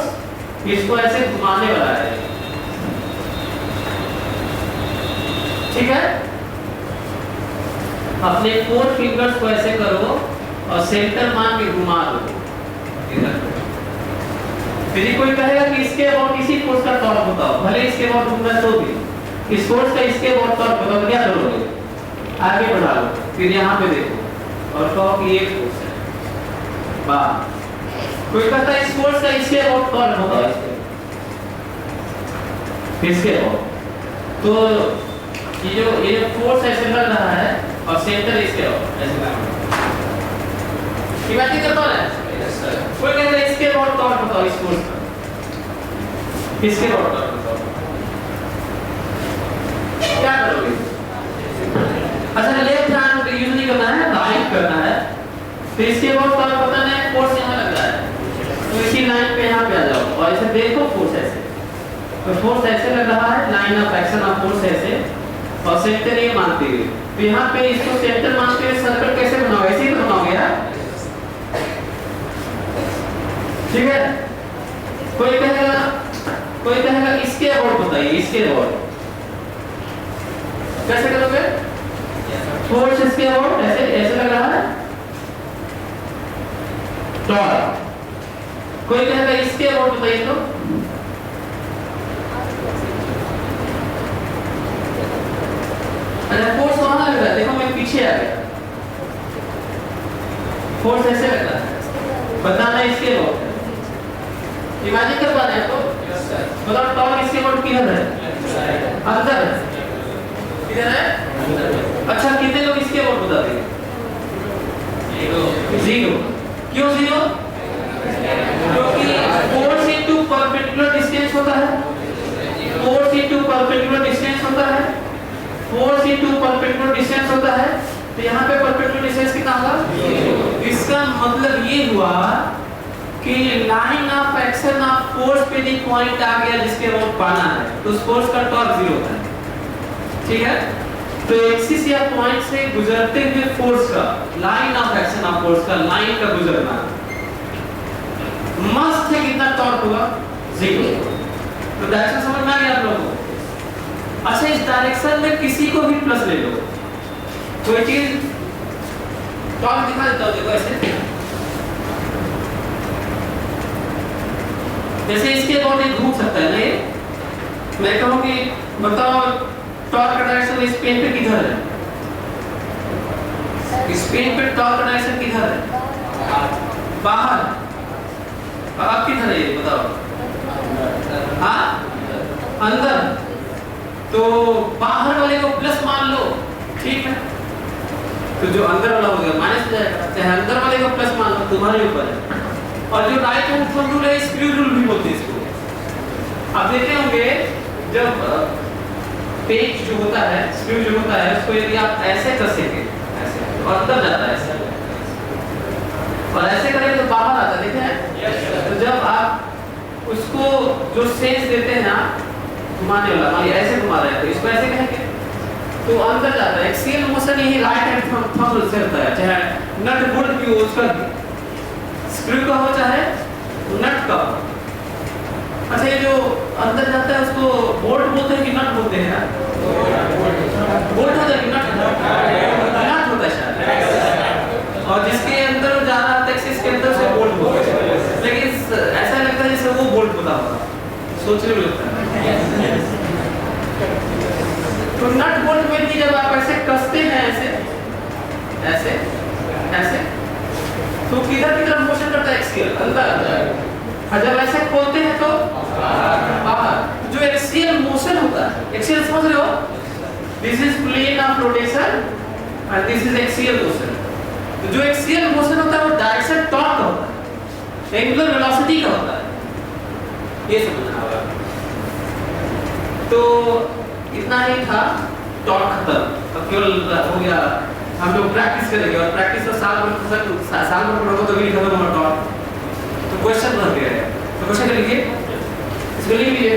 इसको ऐसे घुमाने वाला है, ठीक है। अपने 4 फिंगर्स को ऐसे करो और सेंटर मान के घुमा दो इधर। फिर कोई कहेगा कि इसके अबाउट इसी फोर्स का टॉर्क बताओ, भले इसके अबाउट घूमना तो भी इस फोर्स का इसके अबाउट टॉर्क बताओ, क्या करोगे, आगे बढ़ा लो, फिर यहाँ पे देखो और कहो कि ये फोर्स है। वाह, कोई कहता है इस फोर्स का इसके अबाउट टॉर्क बताओ, इसके अबाउट, तो ये जो फोर्स ऐसे लग रहा है और सेंटर इसके अबाउट ऐसे लग रहा है, इमेजिन कर पा रहे हैं। कोई कहता है इसके अबाउट टॉर्क बताओ, इस फोर्स का इसके अबाउट टॉर्क बताओ, क्या करोगे। अच्छा लेफ्ट हैंड यूज नहीं करना है, राइट करना है। तो इसके अबाउट टॉर्क पता नहीं, फोर्स यहाँ लग रहा है, तो इसी लाइन पे यहाँ पे आ जाओ और ऐसे देखो फोर्स ऐसे, तो फोर्स ऐसे लग रहा है, line of action of force ऐसे, और सेंटर ये मानते हुए, तो यहाँ पे इसको सेंटर मानते हुए सर्कल कैसे बनाओ, ऐसे ही बनाओगे यार, ठीक है। कोई कहेगा इसके अबाउट बताइए, इसके अबाउट कैसे करोगे, फोर्स इसके अबाउट ऐसे ऐसे लग रहा है टॉर्क। कोई कहेगा इसके अबाउट बताइए, तो अरे फोर्स वहां लग रहा है, देखो मैं पीछे आ गया, फोर्स ऐसे लग रहा है, बताना इसके अबाउट है, इमेजिन कर पा रहे हैं तो बताओ टॉर्क इसके अबाउट किधर है, अंदर है, किधर है। अच्छा कितने लोग इसके अबाउट बता देंगे, 0। क्यों 0, क्योंकि फोर्स इनटू परपेंडिकुलर डिस्टेंस होता है, फोर्स इनटू परपेंडिकुलर डिस्टेंस होता है, फोर्स इनटू परपेंडिकुलर डिस्टेंस होता है, तो यहाँ पे परपेंडिकुलर डिस्टेंस कितना होगा। इसका मतलब ये हुआ कि line of action of force पे एक पॉइंट आ गया जिसके अबाउट पाना है, तो उस फोर्स का टॉर्क 0 होता है, ठीक है। तो एक्सिस या पॉइंट से गुजरते हुए फोर्स का, line of action of force का, लाइन का गुजरना मस्त है, कितना टॉर्क हुआ 0। तो डायरेक्शन समझ में आ गया आप लोगों को। अच्छा इस डायरेक्शन में किसी को भी प्लस ले लो, कोई चीज टॉर्क दिखा देता हूं, देखो ऐसे, जैसे इसके अबाउट एक घूम सकता है ना, ये मैं कहूं कि बताओ टॉर्क का डायरेक्शन इस पेन पे किधर है, इस पेन पे टॉर्क का डायरेक्शन किधर है, बाहर। अब किधर है ये बताओ, हाँ अंदर, तो बाहर वाले को प्लस मान लो, ठीक है, तो जो अंदर वाला हो गया माइनस हो जाएगा, चाहे अंदर वाले को प्लस मान लो, तुम्हारे ऊपर है। और जो राइट हैंड थंब रूल है स्क्रू रूल भी बोलते हैं इसको। आप देखे होंगे जब पेच जो होता है, स्क्रू जो होता है, उसको यदि आप ऐसे कसेंगे ऐसे तो अंदर जाता है ऐसे, और ऐसे करेंगे तो बाहर आता है, देखे हैं? तो जब आप उसको जो सेंस देते हैं ना घुमाने वाला, मान ऐसे घुमा रहे हैं तो इसको ऐसे कहेंगे तो अंदर जाता है। एक्सियल मोशन यही राइट हैंड थंब रूल से होता है, चाहे नट बोल्ट भी हो, उसका स्क्रू का हो चाहे नट का हो। अच्छा, ये जो अंदर जाता है उसको बोल्ट बोलते हैं कि नट बोलते हैं? बोल्ट होता है कि नट? नट होता है शायद। और जिसके अंदर जा रहा है एक्सिस के अंदर से बोल्ट बोलते हैं, लेकिन ऐसा लगता है जैसे वो बोल्ट होता होगा, सोचने में लगता है। तो नट बोल्ट में भी जब आप ऐसे कसते हैं ऐसे ऐसे ऐसे तो किधर की तरफ मोशन करता है? एक्सियल अंदर। और जब ऐसे खोलते हैं तो बाहर। जो एक्सियल मोशन होता है, एक्सियल समझ रहे हो? This is plane of rotation और दिस इज एक्सियल मोशन। तो जो एक्सियल मोशन होता है वो डायरेक्शन टॉर्क का होता है, एंगुलर वेलोसिटी का होता है, ये समझना होगा। तो इतना ही था, टॉर्क खत्म। अब केवल हो गया, हम लोग प्रैक्टिस करेंगे और प्रैक्टिस तो साल भर पढ़ोगे तो भी खत्म होगा टॉर्क। तो क्वेश्चन बन गया है, तो क्वेश्चन लिखिए, इसको लिख लीजिए।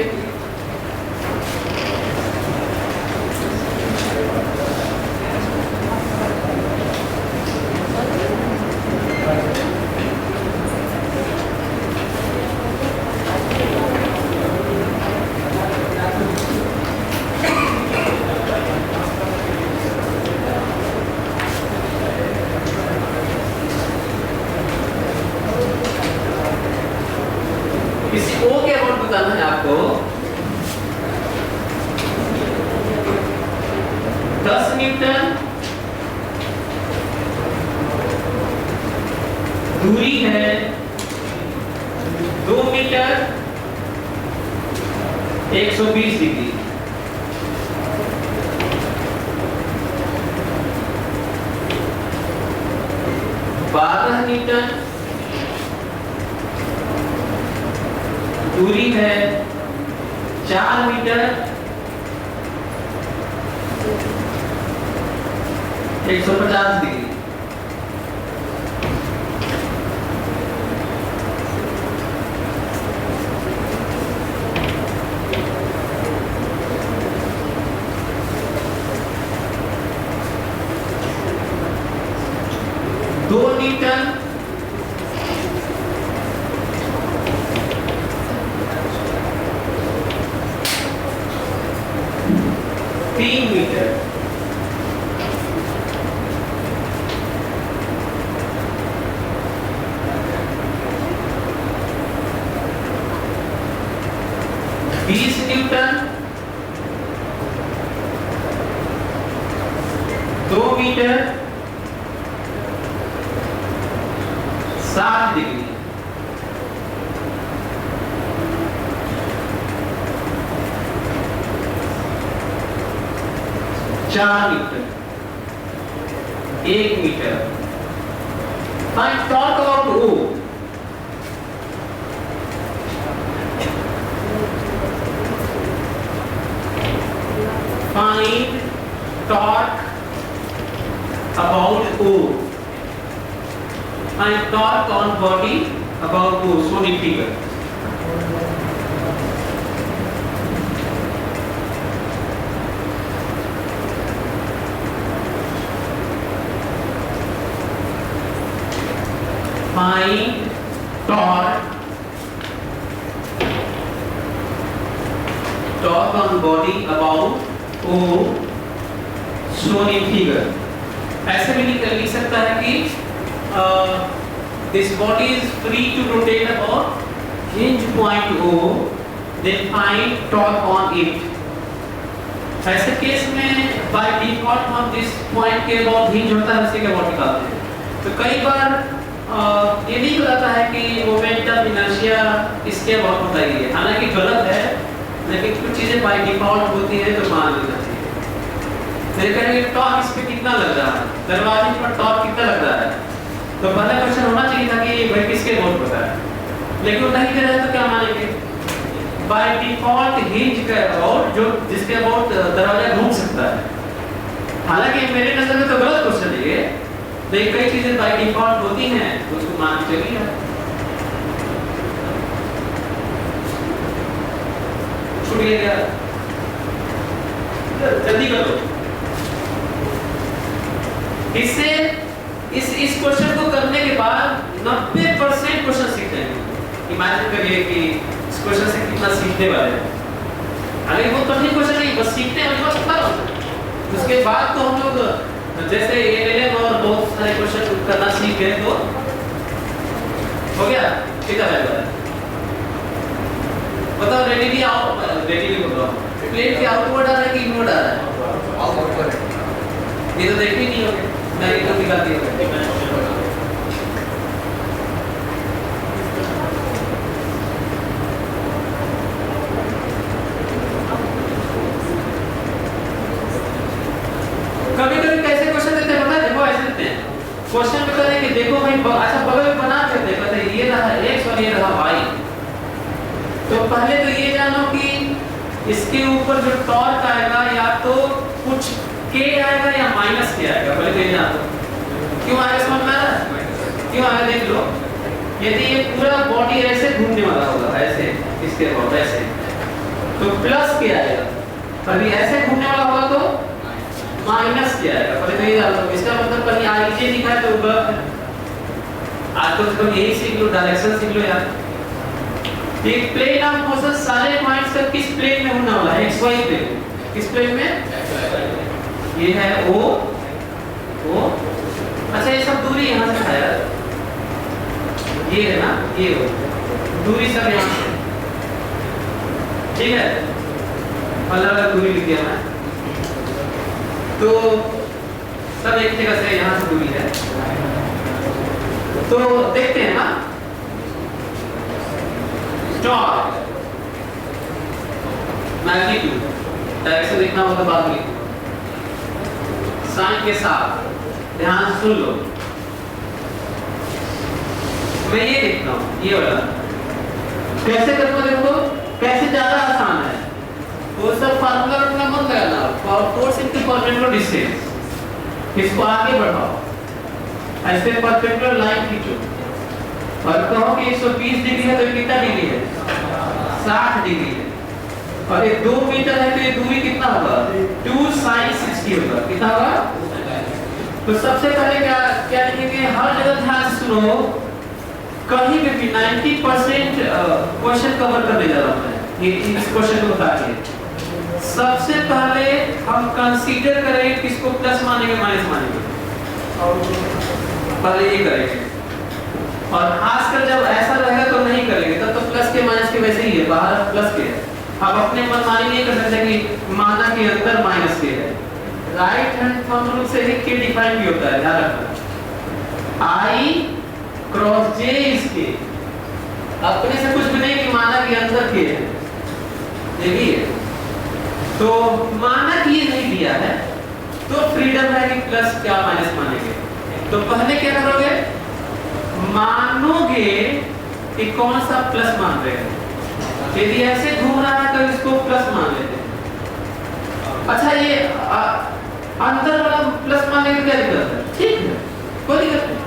दूरी है 2 मीटर 120 डिग्री। मीटर दूरी है 4 metre 150 degree. Newton 3 metre newton 2 metre 60 degree. चार metre 1 metre. Find torque about O. Find torque about O. Find torque on body about O. Shown in figure. Find torque on body about O shown in figure. ऐसे भी लिख सकता है कि this body is free to rotate about hinge point O, then find torque on it. ऐसे case में by default हम जिस point के about hinge होता है उसी के about निकालते हैं। तो कई बार ये नहीं बताता है कि मोमेंटम इनर्शिया इसके बहुत होता ही है, हालांकि गलत है, लेकिन कुछ चीजें बाय डिफॉल्ट होती है तो मान लेना चाहिए। फिर कहेंगे टॉर्क इस पे कितना लग रहा है, दरवाजे पर टॉर्क कितना लग रहा है। तो पहला क्वेश्चन होना चाहिए था कि भाई किसके अबाउट पता है, लेकिन वो नहीं दे रहा है तो क्या मानेंगे, बाय डिफॉल्ट हिंज का अबाउट, जो जिसके अबाउट दरवाजा घूम सकता है। हालांकि मेरे नजर में तो गलत क्वेश्चन है ये, लेकिन कई चीजें बाय डिफॉल्ट होती हैं तो उसको मान के चलिए। छूट गया क्या, जल्दी कर लो। इससे इस क्वेश्चन को करने के बाद 90% क्वेश्चन सीख जाएंगे। इमेजिन करिए कि इस क्वेश्चन से कितना सीखने वाले हैं। अरे वो कठिन क्वेश्चन नहीं, बस सीखते हैं और बस करो। उसके बाद तो हम लोग जैसे एएलएम और बहुत सारे क्वेश्चन करना सीख गए तो हो गया, ठीक है। बताओ रेडिली आओ, रेडिली बताओ प्लेन के आउटवर्ड आ रहा है कि इनवर्ड आ रहा है? आउटवर्ड। ये तो देख ही नहीं होगे, मैं ये तो दिखा दिया। कभी-कभी कैसे क्वेश्चन देते हैं पता है, देखो ऐसे देते हैं क्वेश्चन में करें कि देखो भाई अच्छा बगल में बना के दे, कहते हैं ये रहा x और ये रहा y। तो पहले तो ये जानो कि इसके ऊपर जो टॉर्क आएगा या तो कुछ k आएगा या माइनस k आएगा, पहले तो ये जानो। क्यों आएगा समझ में आ रहा है? क्यों आएगा देख लो। यदि ये पूरा बॉडी ऐसे घूमने वाला होगा, ऐसे इसके अबाउट ऐसे, तो प्लस k आएगा, अभी ऐसे घूमने वाला होगा तो माइनस क्या आएगा, पहले तो ये जान लो। इसका मतलब कहीं आईजे लिखा है तो गलत है। आज तो तुम यही सीख लो, डायरेक्शन सीख लो यार। एक प्लेन ऑफ मोशन सारे पॉइंट्स का किस प्लेन में होने वाला है? xy plane. किस प्लेन में? ये है o o। अच्छा ये सब दूरी यहाँ से है यार, ये है ना, ये o दूरी सब यहाँ से, ठीक है। अलग-अलग दूरी लिख दिया मैं, तो सब एक जगह से यहाँ से दूरी है। तो देखते हैं ना, टॉर्क मैग्नीट्यूड डायरेक्शन लिखना होगा तो बाद में साइन के साथ, ध्यान सुन लो। मैं ये लिखता हूँ, ये वाला कैसे करूँगा देखो, कैसे ज्यादा आसान है। वो सब फार्मूला रखना मत लगाना, फोर्स इनटू परपेंडिकुलर डिस्टेंस। इसको आगे बढ़ाओ, ऐसे परपेंडिकुलर लाइन खींचो और कहो कि 120 डिग्री है तो कितना डिग्री है? 60 डिग्री है। और ये 2 मीटर है तो ये दूरी कितना होगा? 2 sin 60 होगा। कितना होगा? तो सबसे पहले क्या लिखेंगे, हर जगह ध्यान से सुनो, कहीं भी 90% क्वेश्चन कवर करने जा रहा हूं मैं, ये इस क्वेश्चन को बता के। सबसे पहले हम कंसीडर करेंगे किसको प्लस मानेंगे माइनस मानेंगे, पहले ये करेंगे। और खासकर जब ऐसा रहेगा तो नहीं करेंगे, तब तो प्लस के माइनस के वैसे ही है, बाहर प्लस के है। अब अपने मनमानी नहीं कर सकते कि माना के अंदर माइनस के है। राइट हैंड थंब रूल से ही के डिफाइन भी होता है, ध्यान रखना। आई क्रॉस जे इज के, अपने से कुछ भी नहीं कि माना के अंदर के है, देखिए। तो माना कि ये नहीं दिया है तो फ्रीडम है कि प्लस क्या माइनस मानेंगे। तो पहले क्या करोगे, मानोगे कि कौन सा प्लस मान रहे हैं। यदि ऐसे घूम रहा है तो इसको प्लस मान लेते हैं। अच्छा ये अंदर वाला प्लस मानने की क्या दिक्कत है? ठीक है, कोई दिक्कत नहीं,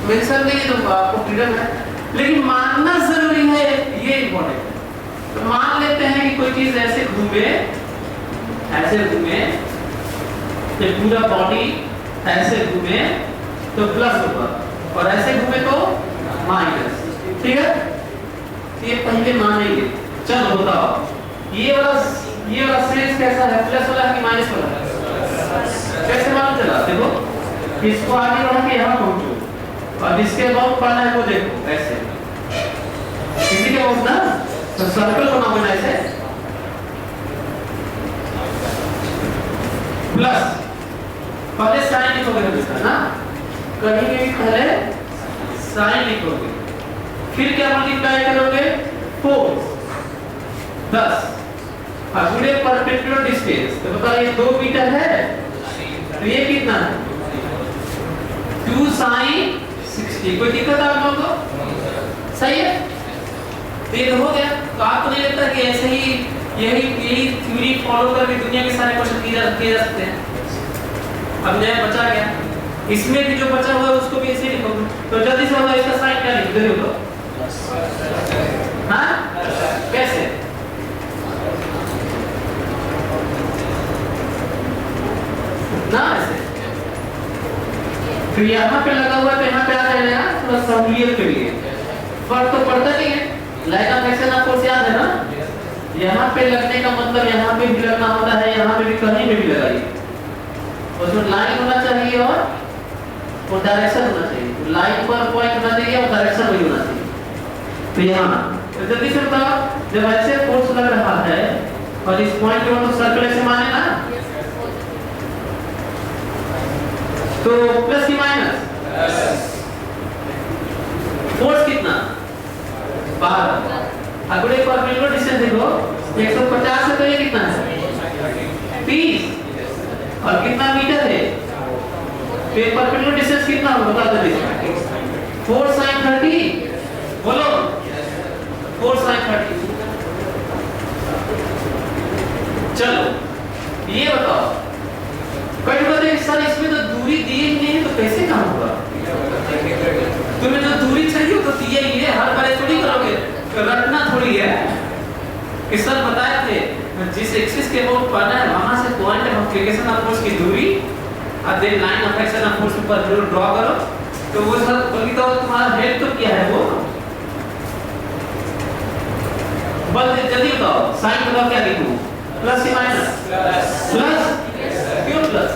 मेंशन नहीं है तो आपको फ्रीडम है, लेकिन मानना जरूरी है, ये इंपॉर्टेंट है। तो मान लेते हैं कि कोई चीज ऐसे घूमे, तो पूरा बॉडी ऐसे घूमे तो प्लस होगा और ऐसे घूमे तो माइनस, ठीक है। ये पहले मानेंगे। चलो बताओ ये वाला सेंस कैसा है, प्लस वाला है कि माइनस वाला है? कैसे मालूम चला? देखो इसको आगे बढ़ा के यहाँ पहुंचो और जिसके अबाउट पढ़ना है वो देखो, ऐसे किसी के अबाउट ना, तो सर्कल बनाओ ऐसे, प्लस पहले साइन लिखोगे इसका ना, कहीं भी पहले साइन लिखोगे, फिर क्या मल्टीप्लाई करोगे 4 10 अगले परपेंडिकुलर डिस्टेंस, तो बताओ ये 2 मीटर है, तो ये कितना है 2 sin 60। कोई दिक्कत आप लोगों को? सही है, तो ये तो हो गया। तो आपको नहीं लगता कि ऐसे ही यही थ्योरी फॉलो करके दुनिया के सारे क्वेश्चन किए जा सकते हैं? अब नया बचा गया, इसमें भी जो बचा हुआ है उसको भी ऐसे लिखो। तो जल्दी से बताओ इसका साइन क्या लिख दोगे? तो हाँ कैसे? ना ऐसे, तो यहाँ पे लगा हुआ है तो यहाँ पे आ जाएगा थोड़ा सहूलियत के लिए। फर्क तो पड़ता नहीं है, लाइन ऑफ एक्शन आपको याद है ना? यहाँ पे लगने का मतलब यहाँ पे भी लगना होता है, यहाँ पे भी कहीं पे भी लगाइए, उसमें लाइन होना चाहिए और डायरेक्शन होना चाहिए। लाइन पर पॉइंट होना चाहिए और डायरेक्शन वही होना चाहिए। तो यहाँ तो जल्दी से बताओ, जब ऐसे फोर्स लग रहा है और इस पॉइंट को तो सर्कल ऐसे माने ना, तो प्लस की माइनस फोर्स कितना 12। अगले परपेंडिकुलर डिस्टेंस देखो 150 है, तो ये कितना है 30 और कितना मीटर है? तो ये परपेंडिकुलर डिस्टेंस कितना होगा बता दो? 4 sin 30, बोलो 4 sin 30। चलो ये बताओ, कई बार सर इसमें तो दूरी दी ही नहीं है, तो कैसे काम होगा? तुम्हें जो दूरी चाहिए तो दिया ही है, हर बार थोड़ी करोगे, रटना थोड़ी है कि सर बताए थे जिस एक्सिस के अबाउट पढ़ना है वहां से point of application of force की दूरी और then line of action of force पर ड्रॉ करो। तो वो सर बल्कि तो तुम्हारा हेड तो क्या है वो बल जल्दी बताओ, साइन बताओ क्या लिखूं? प्लस या माइनस? प्लस। क्यों प्लस?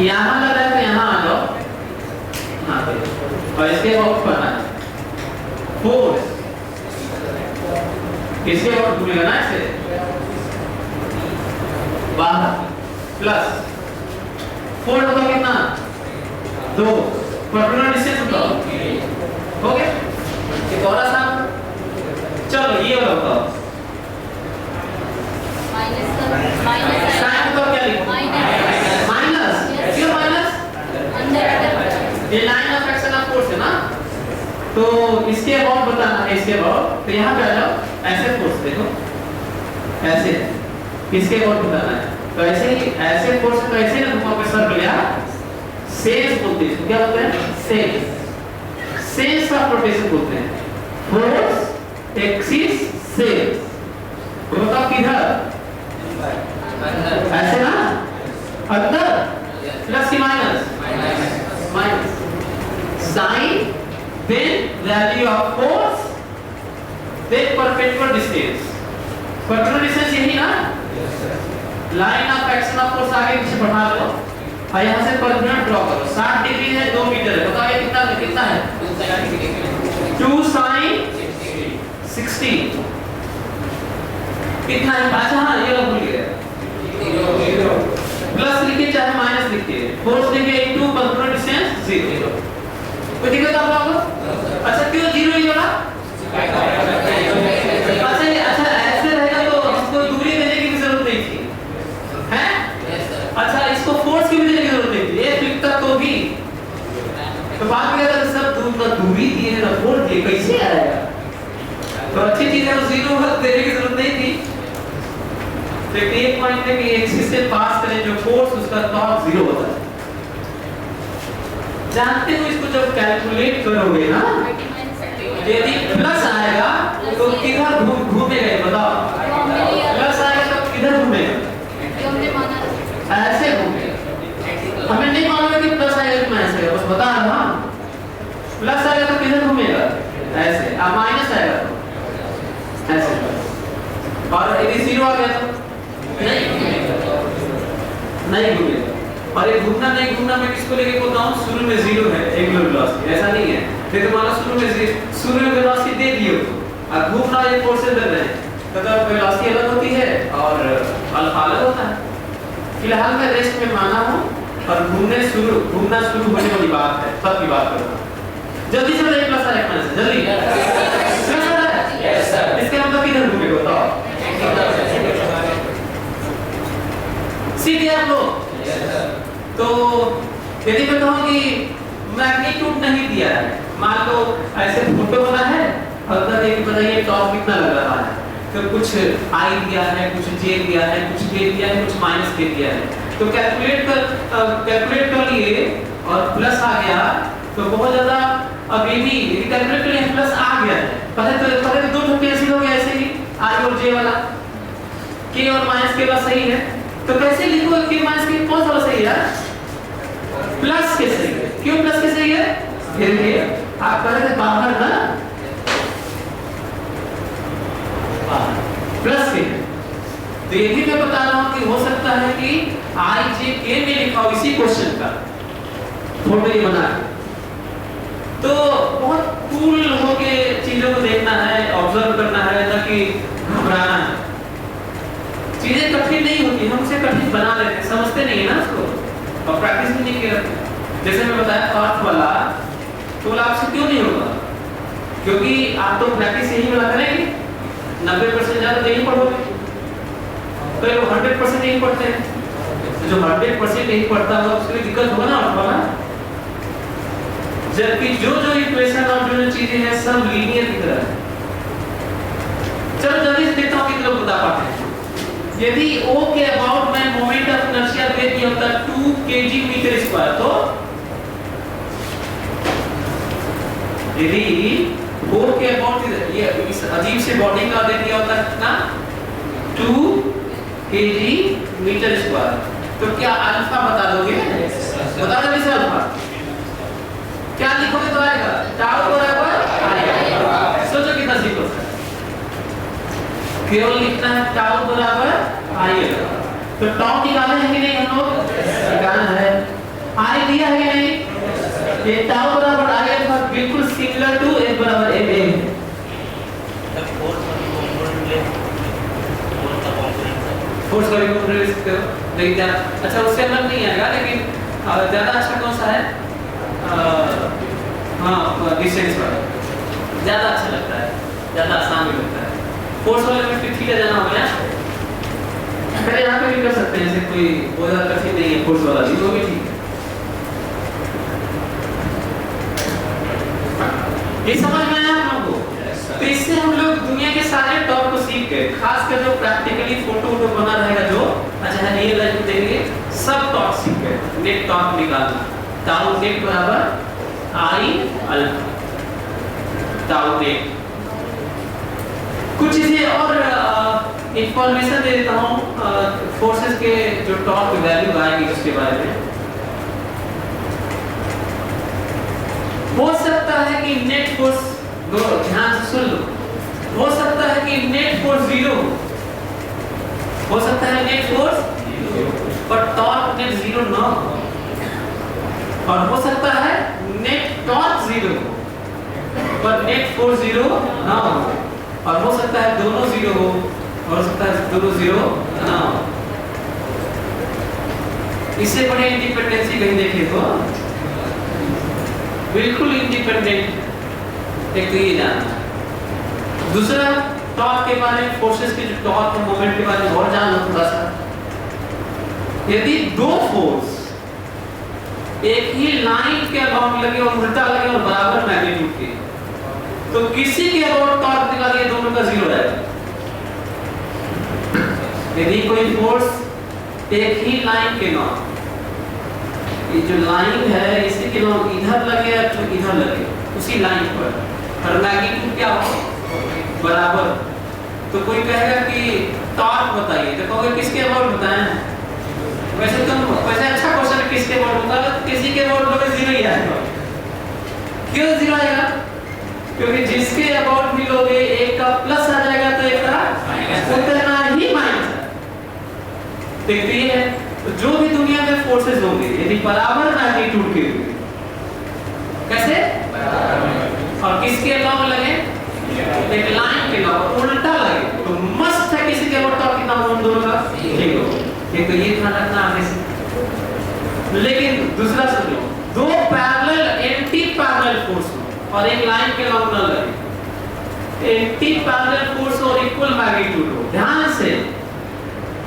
यहाँ लग रहा है तो यहाँ आ जाओ, हाँ और इसके अबाउट पढ़ना है फोर्स, इसके अबाउट घूमेगा ना ऐसे बाहर, प्लस फोर्स बताओ कितना 2, परपेंडिकुलर डिस्टेंस बताओ हो गया। एक और आसान, चलो ये बताओ माइनस साइन तो क्या लिखो? माइनस। क्यों माइनस? ये line of action of force है ना, तो इसके अबाउट बताना है, इसके अबाउट। तो यहाँ पे आ जाओ, ऐसे फोर्स देखो, ऐसे इसके अबाउट बताना है। तो ऐसे ही ऐसे फोर्स तो ऐसे ना घुमा के सर्कल या सेंस बोलते हैं, क्या बोलते हैं? सेंस ऑफ रोटेशन बोलते हैं। फोर्स एक्सिस सेंस, तो बताओ किधर? ऐसे ना, अंदर प्लस की minus? Minus. Sign then value of force then perpendicular distance. Perpendicular distance यही ना, line of action of force आगे पीछे बढ़ा लो और यहाँ से परपेंडिकुलर ड्रॉ करो। 60 डिग्री है, 2 मीटर है, बताओ ये कितना है? 2 sin 60 कितना है? अच्छा हाँ ये लोग भूल गए, प्लस लिखिए चाहे माइनस लिखिए, फोर्स लिखिए इनटू परपेंडिकुलर डिस्टेंस 0। कोई दिक्कत आप लोगों को? अच्छा क्यों 0 ही होगा? अच्छा ऐसे रहेगा तो इसको दूरी देने की भी जरूरत नहीं थी, हैं? अच्छा इसको फोर्स की भी देने की जरूरत नहीं थी, ये लिखता तो भी। तो बात क्या था, सब दूरी दिए ना फोर्स दिए, कैसे आएगा? तो अच्छी चीज है, 0 देने की जरूरत नहीं थी। तो एक पॉइंट है कि एक्सिस से पास करें जो फोर्स उसका टॉर्क 0 होता है। जानते हो इसको जब कैलकुलेट करोगे ना, यदि प्लस आएगा तो किधर घूमेगा ये बताओ? प्लस आएगा तो किधर घूमेगा? ऐसे घूमेगा। हमें नहीं मालूम है कि प्लस आएगा कि माइनस आएगा, बस बता रहा हूं। प्लस आएगा तो किधर घूमेगा? ऐसे। अब माइनस आएगा तो ऐसे। और यदि 0 आ गया तो नहीं घूमेगा। और ये घूमना नहीं घूमना मैं किसको लेके बोलता हूँ? शुरू में 0 है एंगुलर वेलोसिटी, ऐसा नहीं है। देखो मान लो शुरू में वेलोसिटी दे दिए और घूमना ये फोर्सेस दे रहे हैं, तो वेलोसिटी अलग होती है और अल्फा अलग होता है। फिलहाल मैं रेस्ट में माना हूँ और घूमना शुरू होने वाली बात है, तब की बात कर रहा हूँ। जल्दी से प्लस आएगा, जल्दी प्लस आ रहा है। Yes sir. इसके मतलब किधर घूमेगा बताओ? सीख गए आप लोग? तो यदि मैं कहूँ कि मैग्नीट्यूड नहीं दिया है, मान लो ऐसे फोटो बना है और उधर ये बताइए टॉप कितना लग रहा है, तो कुछ आई दिया है, कुछ जे दिया है, कुछ के दिया है, कुछ माइनस के दिया है, तो कैलकुलेट कर लिए और प्लस आ गया तो बहुत ज्यादा। अब ये भी कैलकुलेट कर लिए प्लस आ गया है, पहले तो दो ठो कैंसिल हो गया ऐसे ही, आई और जे वाला, के और माइनस के वाला सही है, तो कैसे लिखो के माइनस के कौन सा वाला सही है? प्लस के सही है। क्यों प्लस के सही है? देखिए आप पहले से बाहर ना प्लस के, तो ये भी मैं बता रहा हूं कि हो सकता है कि आई जे के में लिखा हो इसी क्वेश्चन का फोटो ये बना, तो बहुत कूल होके चीजों को देखना है, ऑब्जर्व करना है, ना कि घबराना है। चीजें कठिन नहीं होती, हम उसे कठिन बना लेते हैं, समझते नहीं है ना उसको और प्रैक्टिस भी नहीं किया। जैसे मैं बताया पार्ट वाला, तो आपसे क्यों नहीं होगा? क्योंकि आप तो प्रैक्टिस यही वाला करेंगे, 90% ज्यादा तो यही पढ़ोगे, तो लोग 100% नहीं पढ़ते हैं, तो जो 100% नहीं पढ़ता होगा उसके लिए दिक्कत होगा ना पार्ट वाला। जबकि जो जो इक्वेशन और जो जो चीजें हैं सब लीनियर की तरह है। चलो जल्दी से देखता हूं कितने लोग बता पाते हैं। यदि O के अबाउट मैं मोमेंट ऑफ इनर्शिया दे दिया होता 2 kg मीटर स्क्वायर, तो यदि O के अबाउट ये इस अजीब से बॉडी का दे दिया होता कितना 2 kg मीटर स्क्वायर, तो क्या अल्फा बता दोगे? बता दो इसे अल्फा क्या लिखोगे तो आएगा टाउ बराबर आएगा। सोचो कितना सिंपल है, केवल लिखना है टाउ बराबर आएगा। तो टाउ निकाले हैं कि नहीं हम लोग? निकालना है। आई दिया है कि नहीं? ये टाउ बराबर आएगा बिल्कुल सिमिलर टू F बराबर ma है। फोर्स का भी कंप्यूटर ले सकते हो, लेकिन अच्छा उससे अलग नहीं आएगा, लेकिन ज्यादा अच्छा कौन सा है? हाँ डिस्टेंस वाला ज्यादा अच्छा लगता है, ज्यादा आसान भी लगता है। फोर्स वाले में फिर ठीक है जाना हो गया, पहले यहाँ पे भी कर सकते हैं, ऐसे कोई बहुत ज्यादा कठिन नहीं है, फोर्स वाला भी वो भी ठीक है। ये समझ में आया आप लोगों को? तो इससे हम लोग दुनिया के सारे टॉप को सीख गए, खासकर जो प्रैक्टिकली फोटो वोटो बना रहेगा, जो अच्छा है रियल लाइफ में देंगे, सब टॉप सीख गए। नेट टॉप निकालना, टाउ नेट बराबर आई अल्फा, टाउ नेट। कुछ चीजें और इंफॉर्मेशन दे देता हूँ फोर्सेस के जो टॉप वैल्यू आएगी उसके बारे में। हो सकता है कि नेट फोर्स, ध्यान से सुन लो, हो सकता है कि नेट फोर्स 0 हो सकता है नेट फोर्स, पर टॉर्क नेट 0 ना हो, और हो सकता है नेट टॉर्क 0 पर नेट फोर्स 0 ना हो, और हो सकता है दोनों 0 हो, और हो सकता है दोनों 0 ना हो। इससे बड़े इंडिपेंडेंसी कहीं देखे तो बिल्कुल इंडिपेंडेंट, एक तो ये जानना। दूसरा टॉर्क के बारे में, फोर्सेस के जो टॉर्क और मोमेंट के बारे में और जानना थोड़ा सा। यदि दो फोर्स एक ही लाइन के अबाउट लगे और उल्टा लगे और बराबर मैग्नीट्यूड के, तो किसी के अबाउट टॉर्क निकालिए, दोनों का 0 आएगा। यदि कोई फोर्स एक ही लाइन के ना, ये जो लाइन है इसी के नाम इधर लगे या तो इधर लगे उसी लाइन पर, और मैग्नीट्यूड क्या हो बराबर, तो कोई कहेगा कि टॉर्क बताइए, तो कहोगे किसके अबाउट बताएं? वैसे अच्छा क्वेश्चन है, किसके अबाउट बताओ, किसी के अबाउट लोगे 0 ही आएगा। क्यों 0 आएगा? क्योंकि जिसके अबाउट भी लोगे एक का प्लस आ जाएगा तो एक का उतना ही माइनस है। देखते ही है, तो जो भी दुनिया में फोर्सेस होंगे यदि बराबर मैग्नीट्यूड के होंगे, कैसे और किसके अबाउट लगे, एक लाइन के अबाउट उल्टा लगे, तो मस्त है किसी के अबाउट टॉर्क कितना हो दोनों का 0। एक तो ये ध्यान रखना आगे से। लेकिन दूसरा समझो, दो पैरेलल एंटी पैरेलल फोर्स हो और एक लाइन के अबाउट न लगे, एंटी पैरेलल फोर्स और इक्वल मैग्नीट्यूड हो, ध्यान से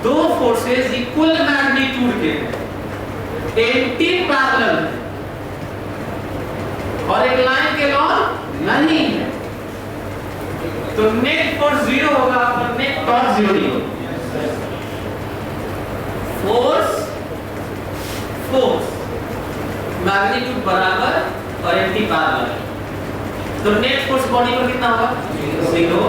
दो फोर्सेस इक्वल मैग्नीट्यूड के हैं, एंटी पैरेलल है और एक लाइन के लॉन्ग नहीं है, तो नेट फोर्स जीरो होगा और नेट टॉर्क जीरो नहीं होगा। फोर्स मैग्नीट्यूड बराबर और एंटी पैरेलल, तो नेट फोर्स बॉडी पर कितना होगा जीरो,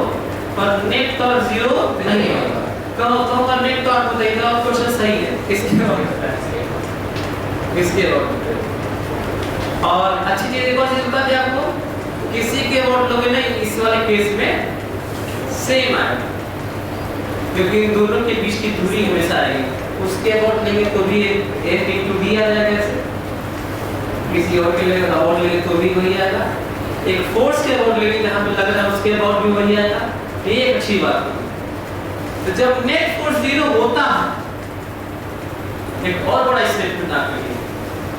पर नेट टॉर्क जीरो नहीं होगा। कहो पर नेट टॉर्क बताइए, तो क्वेश्चन सही है, किसके और अच्छी चीज एक और चीज बता दें आपको, किसी के वोट लोगे नहीं इस वाले केस में सेम आएगा, क्योंकि इन दोनों के बीच की दूरी हमेशा आएगी। उसके वोट लेंगे तो भी F into D आ जाएगा ऐसे, किसी और के लिए वोट लेंगे तो भी वही आएगा, एक फोर्स के वोट लेंगे जहाँ पे लग रहा है उसके वोट भी वही आएगा, ये एक अच्छी बात है। तो जब नेट फोर्स जीरो होता है, एक और बड़ा स्टेटमेंट आपके लिए,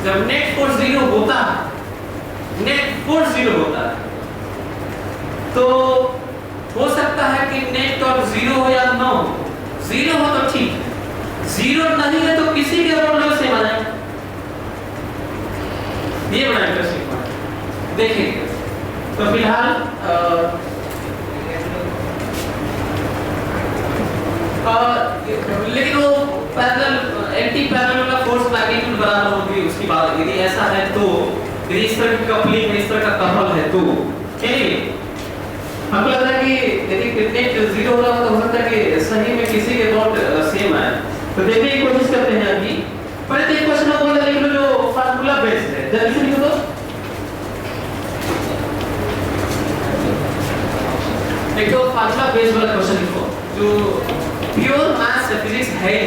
जब नेट फोर्स जीरो होता है, नेट फोर्स जीरो होता है, तो हो सकता है कि नेट टॉर्क जीरो हो या ना हो, जीरो हो तो ठीक है, जीरो नहीं है तो किसी के वोल्टेज सेम आ जाएगा। ये बड़ा इंटरेस्टिंग पॉइंट है, देखिए। तो फिलहाल लेकिन वो पैरेलल एंटी पैरेलल का फोर्स मैग्नीट्यूड बराबर होगी, उसकी बात यदि ऐसा है तो, यदि इस तरह की कपलिंग इस तरह का कपल है तो चलिए हमको लग रहा है कि यदि नेट जीरो हो रहा है तो हो सकता है कि सही में किसी के वोट सेम आए। तो देखने की कोशिश करते हैं अभी। पहले तो एक क्वेश्चन को बोला लिख लो जो फार्मूला बेस्ड है, जल्दी से लिखो। एक तो फार्मूला बेस्ड वाला क्वेश्चन लिखो जो प्योर मैथ्स फिजिक्स है।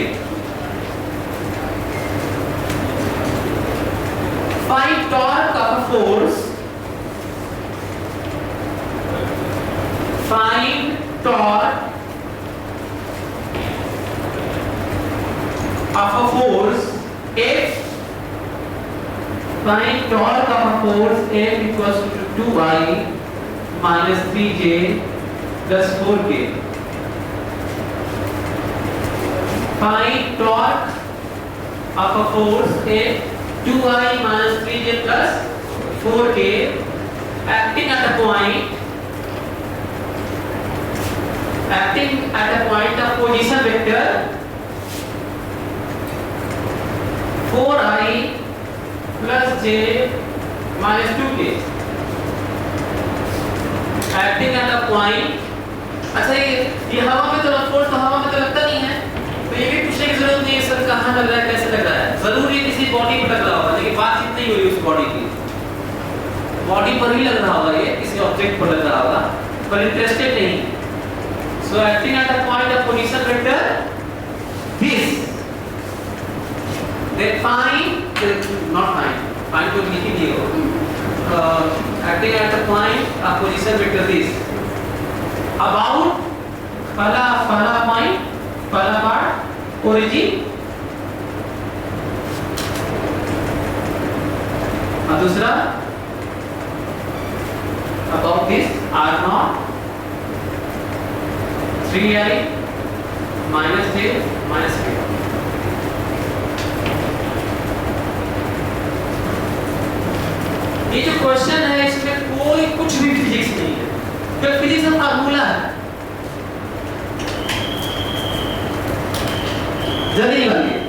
Find torque of a force, find torque of a force F, find torque of a force F equals to 2I minus 3J plus 4K. Find torque of a force F 2I minus 3J plus 4K acting at a point of position vector 4I plus J minus 2K acting at a point। अच्छा ये हवा में तो force तो हवा में तो लगता नहीं है, तो ये भी पूछने की जरूरत नहीं है सर कहाँ लग रहा है कैसे लग रहा है, जरूर ये किसी बॉडी पर लग रहा होगा, लेकिन बातचीत नहीं हुई उस बॉडी की, बॉडी पर ही लग रहा होगा, ये किसी ऑब्जेक्ट पर लग रहा होगा, पर इंटरेस्टेड नहीं। So acting at a point of position vector this, then find to लिख दियो, acting at a point of position vector this about पहला point पहला part origin और दूसरा about this r0 3I minus J minus K। ये जो question है इसमें कोई कुछ भी फिजिक्स नहीं है, क्योंकि फिजिक्स का फार्मूला है। जल्दी निकालिए।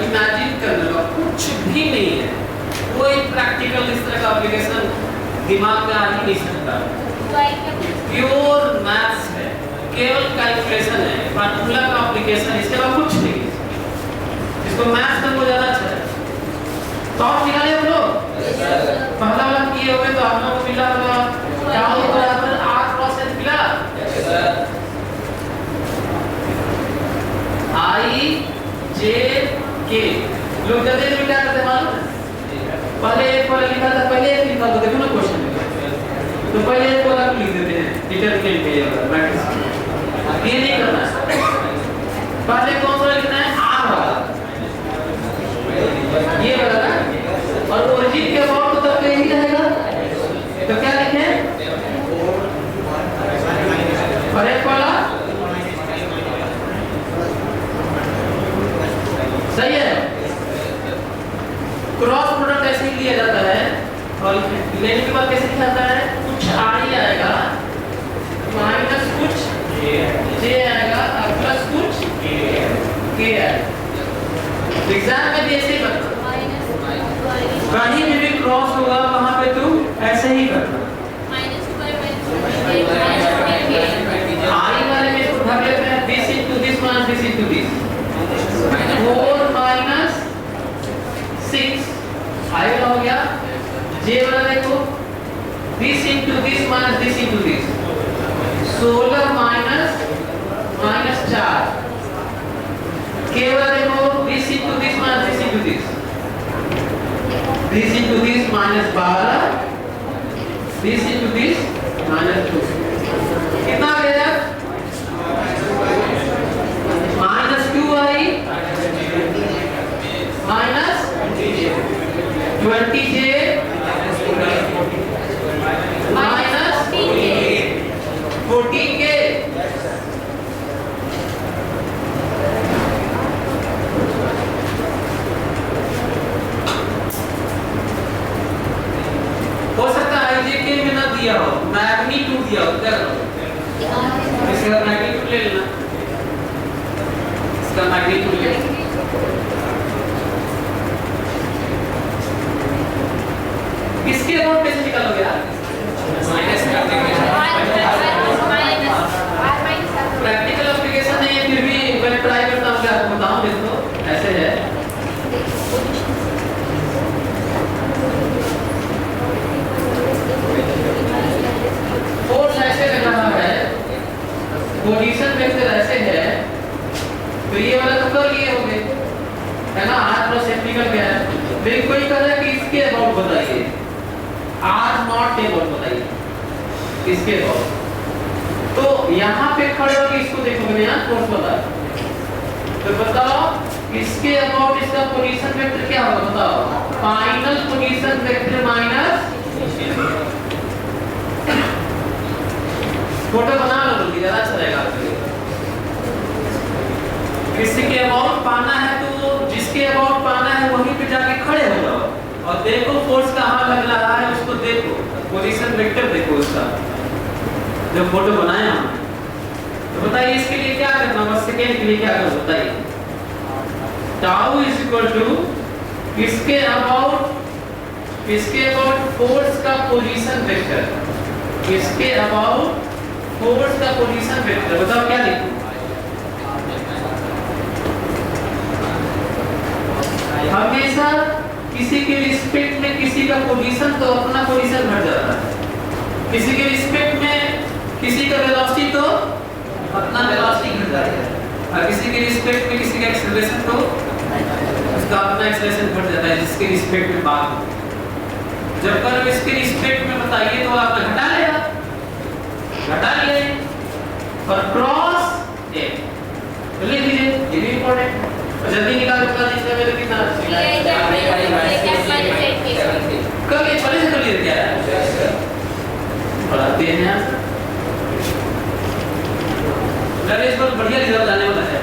इमेजिन करने का कुछ भी नहीं है, कोई प्रैक्टिकल इस तरह का एप्लीकेशन दिमाग में आ ही नहीं सकता। प्योर मैथ्स है, केवल कैलकुलेशन है, फार्मूला का एप्लीकेशन, इसके अलावा कुछ नहीं। इसको मैथ्स में बहुत ज्यादा अच्छा है। तो आप निकाले हम लोग पहला वाला किए हुए, तो आप लोगों को मिला होगा टाउ बराबर r क्रॉस h मिला। i j k लोग जल्दी में क्या करते मालूम है? पहले एक वाला लिखा था, पहले एक लिखा था, देखो ना क्वेश्चन में, तो पहले एक वाला लिख देते हैं डिटरमिनेंट पे मैट्रिक्स। ये नहीं करना है, पहले कौन सा लिखना है? r वाला, ये वाला ना, और ओरिजिन के अबाउट तो तब यही रहेगा। तो क्या लिखें? और एक वाला सही है। क्रॉस प्रोडक्ट ऐसे ही लिया जाता है, और लेने के बाद कैसे लिखा जाता है? कुछ r आएगा माइनस कुछ j आएगा और प्लस कुछ k आएगा। एग्जाम में भी ऐसे ही करना, कहीं भी क्रॉस होगा वहां पे तू ऐसे ही करना। i वाले में इसको भाग लेते हैं, this into this minus this into this, 4 minus 6 i वाला हो गया। j वाला देखो, this into this minus this into this, 16 minus 4। k वाला देखो, this into this minus this into this, this into this minus 12, this into this minus 2। कितना आ गया? minus 2i minus 20j minus 14k। हो सकता है IJK में ना दिया हो, मैग्नीट्यूड दिया हो, क्या करो? इसका मैग्नीट्यूड ले लेना, इसका मैग्नीट्यूड ले लेना। इसके अबाउट कैसे निकालोगे यार? माइनस कर देंगे। प्रैक्टिकल एप्लीकेशन है, फिर भी मैं ट्राई करता हूँ कि आपको बताऊँ। देखो ऐसे है, फोर्स ऐसे लग रहा है, पोजीशन वेक्टर ऐसे है, तो ये वाला तो कर लिए होंगे, है ना? r प्लस f निकल गया है। लेकिन कोई कह रहा है कि इसके अबाउट बताइए, r नॉट के अबाउट बताइए, इसके अबाउट। तो यहाँ पे खड़े होकर इसको देखोगे ना, फोर्स वाला, तो बताओ इसके अबाउट इसका पोजीशन वेक्टर क्या होगा? बताओ, final position vector minus, photo बना लो जल्दी, ज्यादा अच्छा रहेगा आपके लिए। किसी के अबाउट पाना है तो जिसके अबाउट पाना है वहीं पे जाके खड़े हो जाओ और देखो फोर्स कहाँ लग रहा है, उसको देखो, पोजीशन वेक्टर देखो उसका, जो फोटो बनाया हमने। तो बताइए इसके लिए क्या करना, बस सेकेंड के लिए क्या करना बताइए। टाउ इज इक्वल टू किसके अबाउट फोर्स का पोजीशन वेक्टर, किसके अबाउट फोर्स का पोजीशन वेक्टर। बताओ क्या लिखूं? हमेशा किसी के रिस्पेक्ट में किसी का पोजीशन तो अपना पोजीशन घट जाता है, किसी के रिस्पेक्ट में किसी का वेलोसिटी तो अपना वेलोसिटी घट जाता है, और किसी के रिस्पेक्ट में किसी का एक्सेलरेशन तो उसका अपना एक्सेलरेशन घट जाता है, जिसके रिस्पेक्ट में बात हो। जब कर इसके रिस्पेक्ट में बताइए तो आप घटा लेगा, घटा लिए, और क्रॉस ए तो लिख लीजिए, ये भी इंपॉर्टेंट। जल्दी निकाल कर इसका मेरे कितना कल ये पहले से कर लिए क्या है, पढ़ाते हैं इस पर बढ़िया रिजल्ट आने वाला है।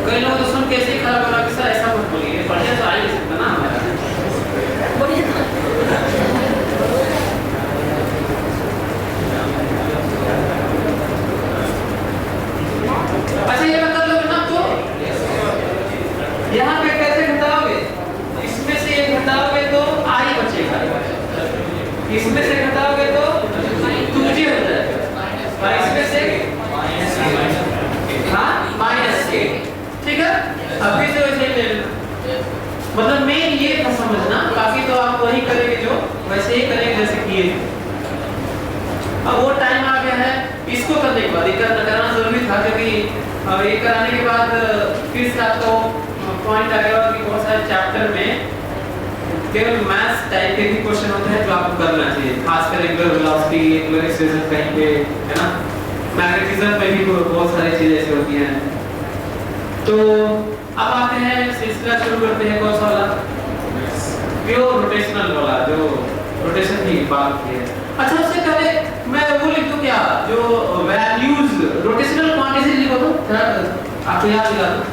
कई लोग तो सुन कैसे खराब होगा कि सर ऐसा मत बोलिए, बढ़िया तो आ ही नहीं सकता ना हमारा। अच्छा ये बता लो ना, तो यहाँ पे कैसे घटाओगे, इसमें से ये घटाओगे तो आई बचेगा, इसमें से घटाओगे तो 2j हो जाएगा और इसमें से हाँ -k, ठीक है। अभी तो ऐसे ले लेना, मतलब मेन ये था समझना, बाकी तो आप वही करेंगे जो वैसे ही करेंगे जैसे किए थे। अब वो टाइम आ गया है इसको करने के बाद, ये करना जरूरी था क्योंकि अब ये कराने के बाद फिर से आपको पॉइंट आ गया कि बहुत सारे चैप्टर में केवल मैथ्स टाइप के भी क्वेश्चन होते हैं जो आपको करना चाहिए, खासकर एंगुलर वेलोसिटी, एंगुलर एक्सेलरेशन कहीं पे, है ना, मैग्नेटिज्म में भी बहुत सारी चीजें ऐसी होती हैं। तो अब आते हैं सिलसिला शुरू करते हैं कौन सा वाला, प्योर रोटेशनल वाला, जो रोटेशन की बात की है। अच्छा उससे पहले मैं वो लिख दूं क्या, जो वैल्यूज रोटेशनल क्वांटिटीज लिखो तो आपको याद दिला दूं,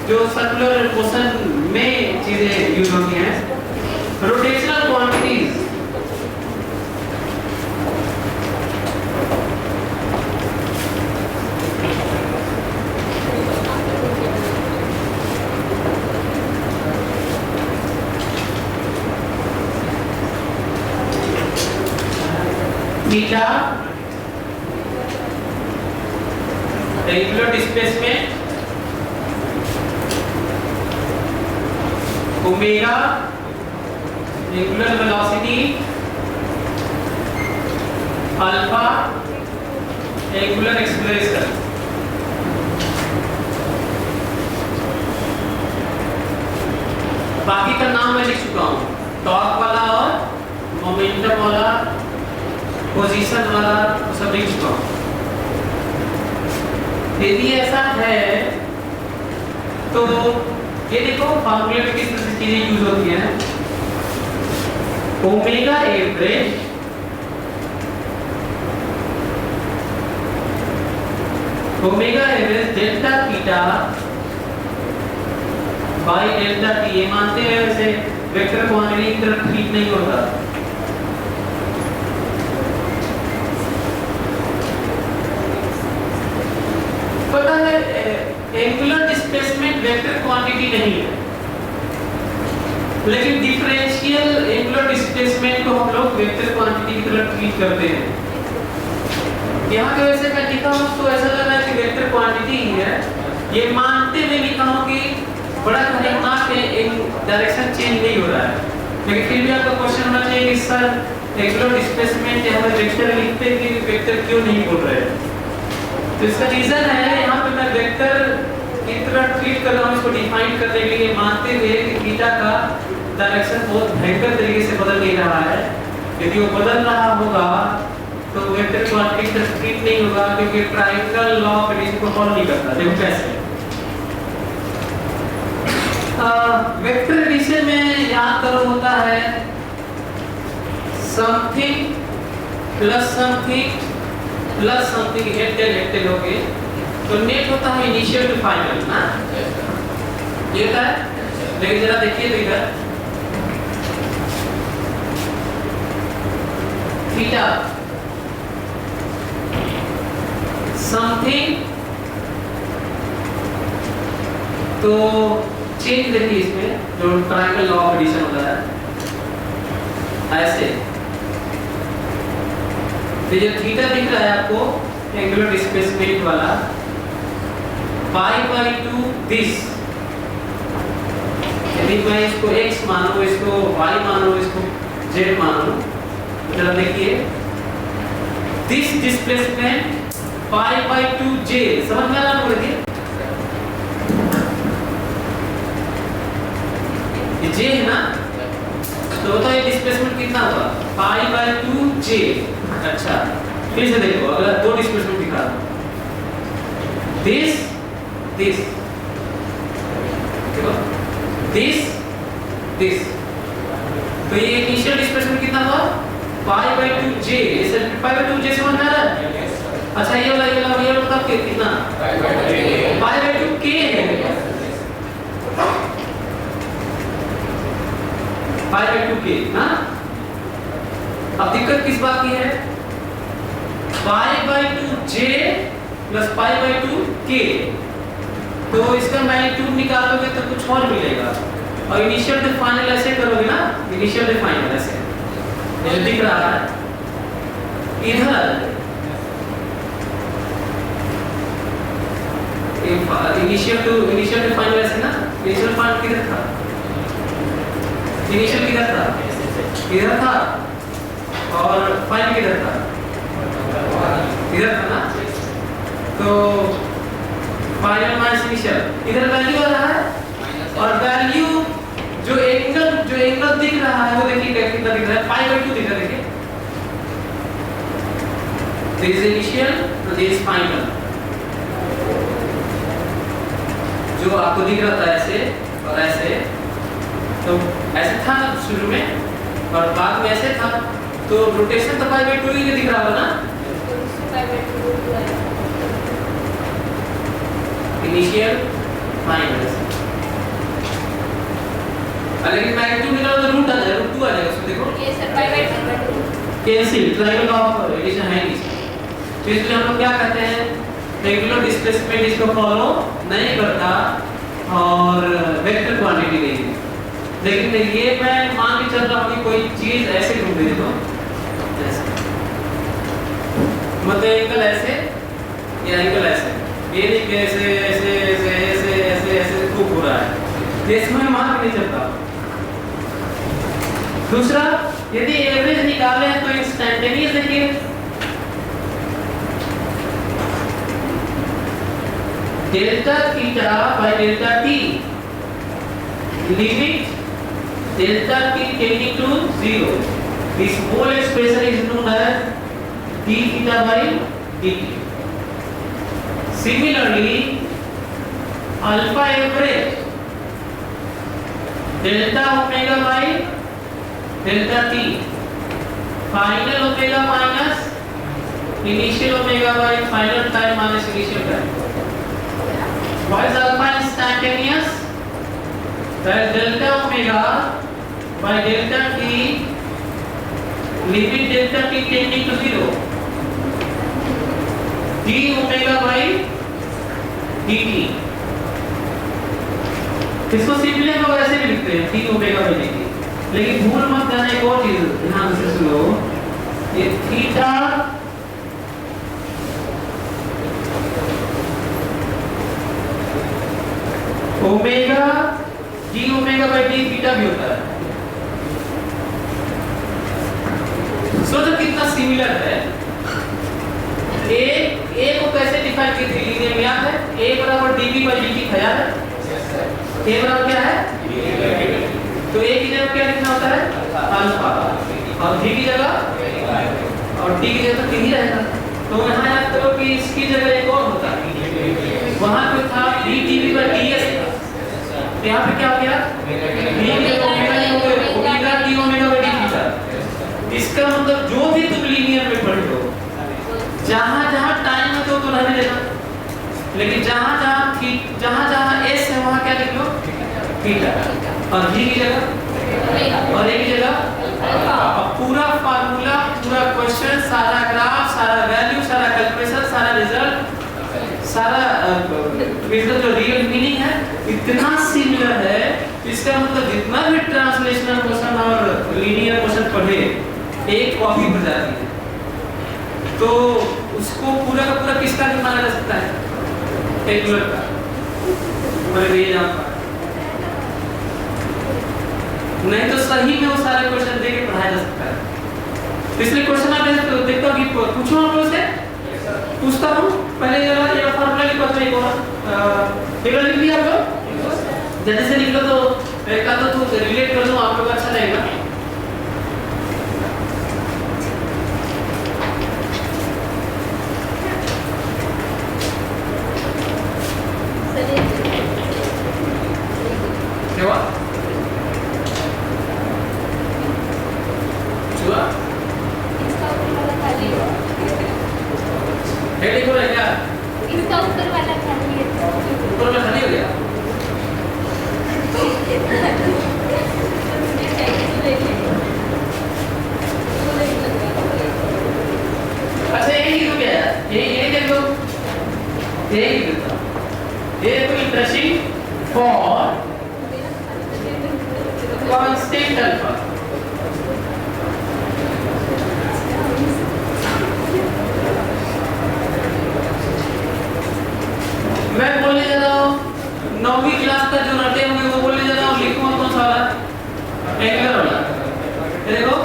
जो सर्कुलर मोशन में चीजें यूज होती हैं, rotational quantities. Theta angular displacement, omega angular velocity, alpha angular acceleration. बाकी का नाम मैं लिख चुका हूं, टॉर्क वाला और मोमेंटम वाला, पोजीशन वाला सब लिख चुका हूं। यदि ऐसा है तो ये देखो फार्मूले में किस तरह से चीजें यूज होती हैं। Omega average delta theta by delta T, ये मानते हैं वैसे वेक्टर क्वांटिटी की तरह ट्रीट नहीं होता। पता है एंगुलर डिस्प्लेसमेंट वेक्टर क्वांटिटी नहीं है, लेकिन डिफरेंशियल एंगुलर डिस्प्लेसमेंट को हम लोग वेक्टर क्वांटिटी की तरह ट्रीट करते हैं। यहाँ पे वैसे मैं लिखा हूँ तो ऐसा लग रहा है कि वेक्टर क्वांटिटी ही है, ये मानते हुए लिखा हूँ कि बड़ा खतरनाक डायरेक्शन चेंज नहीं हो रहा है, लेकिन फिर भी आपका क्वेश्चन होना चाहिए कि सर एंगुलर डिस्प्लेसमेंट यहाँ पे वेक्टर लिखते हैं कि वेक्टर क्यों नहीं बोल रहे हैं। तो इसका रीजन है, यहाँ पे मैं वेक्टर की तरह ट्रीट कर रहा हूँ इसको डिफाइन करने के लिए, मानते हुए कि थीटा का डायरेक्शन बहुत भयंकर तरीके से बदल नहीं रहा है। यदि वो बदल रहा होगा तो वेक्टर क्वांटिटी की तरह ट्रीट नहीं होगा, क्योंकि ट्रायंगल लॉ ऑफ एडिशन को फॉलो नहीं करता। देखो कैसे वेक्टर एडिशन में याद करो होता है something plus something plus something head हो गए, तो नेट होता है इनिशियल टू फाइनल ना, ये होता है। लेकिन जरा देखिए तो इधर थीटा समथिंग, तो चेंज देखिए इसमें जो ट्रायंगल लॉ ऑफ एडिशन होता है ऐसे। तो जो थीटा दिख रहा है आपको एंगुलर डिस्प्लेसमेंट वाला, π/2 दिस, यदि मैं इसको x मानूं, इसको y मानूं, इसको z मानूं, जरा देखिए दिस डिस्प्लेसमेंट π/2j, समझ में आ रहा है? ये j है ना, तो बताइए डिस्प्लेसमेंट कितना होगा, π/2j। अच्छा फिर से देखो, अगर दो डिस्प्लेसमेंट दिखा दो, दिस दिस, देखो दिस दिस, तो ये इनिशियल डिस्प्लेसमेंट कितना हुआ, π/2j। इसे π/2j समझ में आ रहा है? अच्छा ये वाला मतलब कितना, π/2k है, π/2k ना। अब दिक्कत किस बात की है, π/2j प्लस π/2k, तो इसका मैग्नीट्यूड निकालोगे तो कुछ और मिलेगा, और इनिशियल टू फाइनल ऐसे करोगे ना, इनिशियल टू फाइनल ऐसे, ये दिख रहा है इधर इनिशियल टू फाइनल ऐसे ना, इनिशियल पॉइंट किधर था, इनिशियल किधर था, इधर था, और फाइनल किधर था, इधर था ना। तो फाइनल माइनस इनिशियल, इधर वैल्यू आ रहा है, और वैल्यू जो एंगल दिख रहा है वो देखिए कितना दिख रहा है, π/2 दिख रहा है। देखिए this is initial, this is final. जो आपको दिख रहा था ऐसे और ऐसे, तो ऐसे था ना शुरू में, और बाद में ऐसे था, तो रोटेशन तो π/2 ही दिख रहा होगा ना। इनिशियल फाइनल, लेकिन मैग्नीट्यूड निकालो तो रूट आ जाएगा, रूट 2 आ जाएगा उसमें। देखो ये sir π/2 cancel, triangle of addition है नहीं। तो इसलिए हम लोग क्या कहते हैं, रेगुलर डिस्प्लेसमेंट इसको फॉलो नहीं करता और वेक्टर क्वांटिटी नहीं है। लेकिन ये मैं मान के चल रहा हूँ कि कोई चीज ऐसे घूम रही है, तो ऐसे मतलब एंगल ऐसे या एंगल ऐसे, ये नहीं कि ऐसे ऐसे ऐसे ऐसे ऐसे ऐसे खूब हो रहा है, ये इसमें मान के नहीं चलता। दूसरा, यदि एवरेज निकाले तो इंस्टेंटेनियस देखिए, delta theta by delta T, limit delta T tending to 0, this whole expression is known as d theta by dt. Similarly, alpha average delta omega by delta t, final omega minus initial omega by final time minus initial time. Why is alpha instantaneous? Where delta omega by delta t, limit delta t tending to 0, d omega by dt. इसको simply हम लोग ऐसे भी लिखते हैं, d omega by dt। लेकिन भूल मत जाना, एक और चीज ध्यान से सुनो, ये theta omega d omega by d theta भी होता है। सोचो कितना सिमिलर है। ए को कैसे डिफाइन की थी लीनियर में, याद है? a बराबर dv by dt था, याद है? a बराबर क्या है? तो a की जगह क्या लिखना होता है? अल्फा, और v की जगह और t की जगह तो t ही रहेगा। तो यहाँ याद करो कि इसकी जगह एक और होता है, वहाँ पे था dv by ds था, तो यहाँ पे क्या हो गया? v की जगह omega d omega by d theta. इसका मतलब जो भी तुम लीनियर में पढ़ लो, जहां टाइम है तो रहने देना, लेकिन जहां s है वहां क्या लिख लो? थीटा, और v की जगह और a की जगह। अब पूरा फार्मूला, पूरा क्वेश्चन, सारा ग्राफ, सारा वैल्यू, सारा कैलकुलेशन, सारा रिजल्ट, सारा इसका जो रियल मीनिंग है इतना सिमिलर है। इसका मतलब जितना भी ट्रांसलेशनल क्वेश्चन और लीनियर क्वेश्चन पढ़े, एक कॉपी पर जाती है, तो उसको पूरा का पूरा किसका भी माना जा सकता है? रेगुलर का, मैं ये जानता हूं। नहीं तो सही में वो सारे क्वेश्चन दे के पढ़ाया जा सकता है। इसलिए क्वेश्चन आप देखते हो कि पूछो आप लोग से, पूछता हूँ पहले ये फॉर्मूला लिखो, तो एक और लिख दिया आप लोग, जल्दी से लिख लो, तो एक आधा तो रिलेट कर दूं, आप लोग अच्छा लगेगा। क्या हुआ? इसका ऊपर वाला खाली है, हेडिंग हो रहा है क्या? इसका ऊपर वाला खाली है, ऊपर में खाली हो गया। अच्छा यही तो क्या है, ये देख लो, यही देता, ये तो इंटरेस्टिंग फॉर कांस्टेंट अल्फा। 9वीं क्लास का जो रटे होंगे वो बोलने जा रहा हूँ, लिखूँ कौन सा वाला? एंगुलर वाला। ये देखो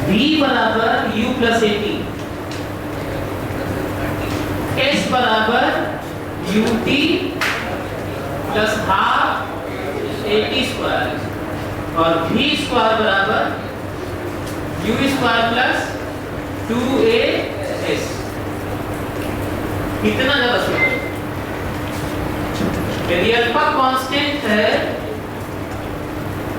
v बराबर u प्लस 80, s बराबर ut प्लस हाफ 80 स्क्वायर और v स्क्वायर बराबर u स्क्वायर प्लस 2as। इतना ज्यादा छोटा। यदि अल्फा कांस्टेंट है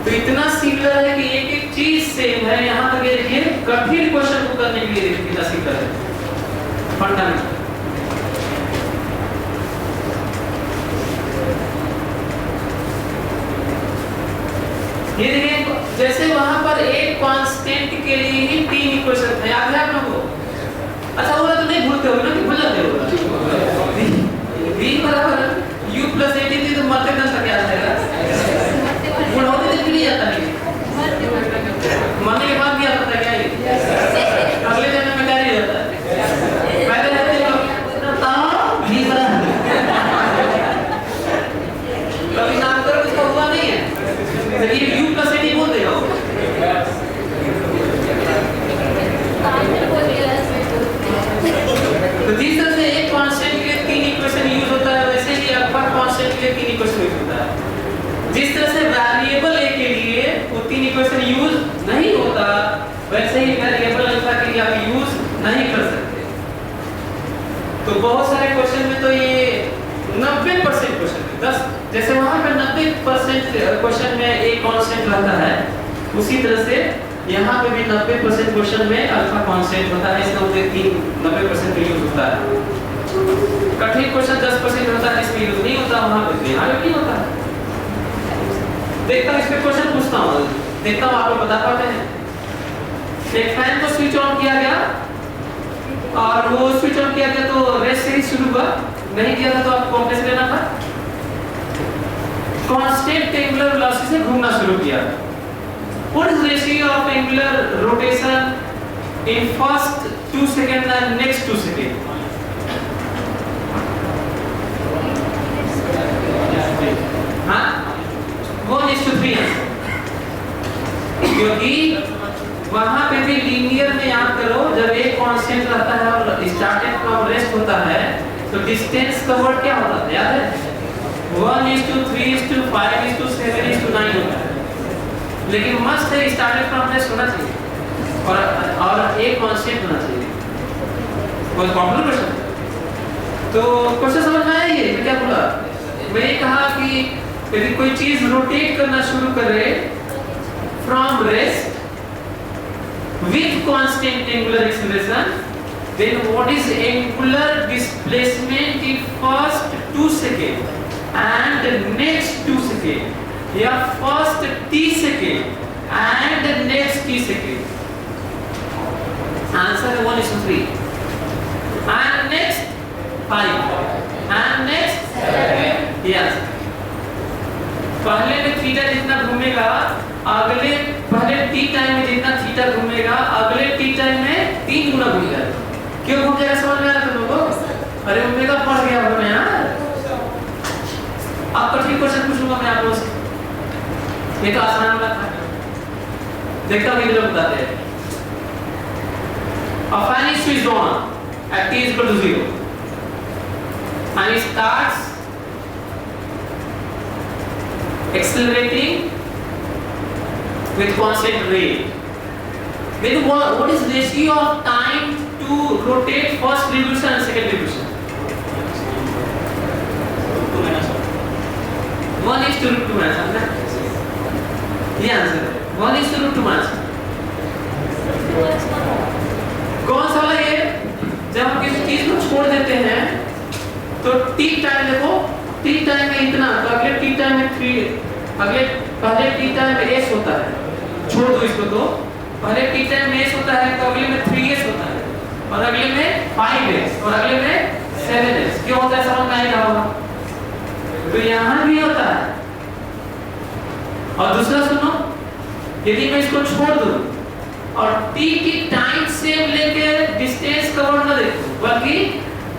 तो इतना सिमिलर है कि एक एक चीज सेम है। यहां तक देखिए कठिन क्वेश्चन को करने के लिए देखिए कितना सिमिलर है फंडामेंटल। ये देखिए जैसे वहां पर एक कांस्टेंट के लिए ही 3 इक्वेशन थे, याद है आप लोगों को? अच्छा वो तो नहीं भूलते हो ना कि भूल जाते हो। v बराबर u प्लस 80 थी तो मरते दम तक याद रहेगा। बुढ़ाते तक भी नहीं जाता नहीं, मरने के बाद भी याद होता है क्या ये? अगले जन्म में क्या नहीं जाता है? पहले रहते हो v बराबर कभी नाम करो उसका हुआ नहीं है, लेकिन u प्लस 80 बोल देगा वो। तो जिस तरह से एक कांस्टेंट के लिए 3 इक्वेशन यूज होता है, वैसे ही अल्फा कांस्टेंट के लिए 3 इक्वेशन यूज होता है। जिस तरह से वेरिएबल a के लिए वो 3 इक्वेशन यूज नहीं होता, वैसे ही वेरिएबल अल्फा के लिए आप यूज नहीं कर सकते। तो बहुत सारे क्वेश्चन में तो ये 90% क्वेश्चन में 10 जैसे वहां पे 90% क्वेश्चन में एक कांस्टेंट रहता है, उसी तरह से यहाँ पे भी 90% क्वेश्चन में अल्फा कांस्टेंट होता है, इसलिए 90% यूज होता है। कठिन क्वेश्चन 10% होता है, इसमें यूज नहीं होता, वहां पे यहाँ नहीं होता है। देखता हूँ इस पे क्वेश्चन पूछता हूँ, देखता हूँ आप लोग बता पाते हैं। एक फैन को स्विच ऑन किया गया और वो स्विच ऑन किया गया तो रेस्ट से ही शुरू हुआ, नहीं किया था तो आपको कैसे लेना था? कांस्टेंट एंगुलर वेलोसिटी से घूमना शुरू किया। What is ratio of angular rotation in first 2 seconds and next 2 seconds? हाँ 1:3 क्योंकि वहां पे भी लीनियर में याद करो, जब एक कांस्टेंट रहता है और स्टार्टिंग का रेस्ट होता है तो डिस्टेंस कवर्ड क्या होता है याद है? 1:3:5:7:9 होता है। लेकिन मस्ट है स्टार्टेड फ्रॉम रेस्ट होना चाहिए और एक कांस्टेंट होना चाहिए। कोई प्रॉब्लम क्वेश्चन? तो क्वेश्चन समझ में आया ये क्या बोला? मैंने कहा कि यदि कोई चीज रोटेट करना शुरू करे from rest with constant angular acceleration, then what is angular displacement in first 2 seconds and next 2 seconds? या first t second and next t second? Answer 1:3 and next 5 and next 7। Yes, पहले में theta जितना घूमेगा अगले पहले t time में जितना theta घूमेगा अगले t टाइम में 3 गुना घूम जाएगा। क्यों घूम जाएगा समझ में आ रहा है तुम लोगों को? अरे ओमेगा पढ़ गया हो मैं यार। अब कठिन क्वेश्चन पूछूंगा मैं आप लोगों से, ये तो आसान वाला था। देखता हूँ कितने लोग बताते हैं। A fan is switched on at t is equal to 0 and it starts accelerating with constant rate. Then what is ratio of time to rotate first revolution and second revolution? 1:2 ये आंसर है 1:2 कौन सा वाला ये? जब हम किसी चीज को छोड़ देते हैं तो t टाइम देखो, t टाइम में इतना तो अगले t टाइम में 3, अगले पहले t टाइम में s होता है, छोड़ दो इसको, तो पहले t टाइम में s होता है तो अगले में 3s होता है और अगले में 5s और अगले में 7s। क्यों होता है समझ में आएगा होगा? तो यहाँ भी होता है। और दूसरा सुनो, यदि मैं इसको छोड़ दूं और t की टाइम सेम लेके डिस्टेंस कवर न देखूं बल्कि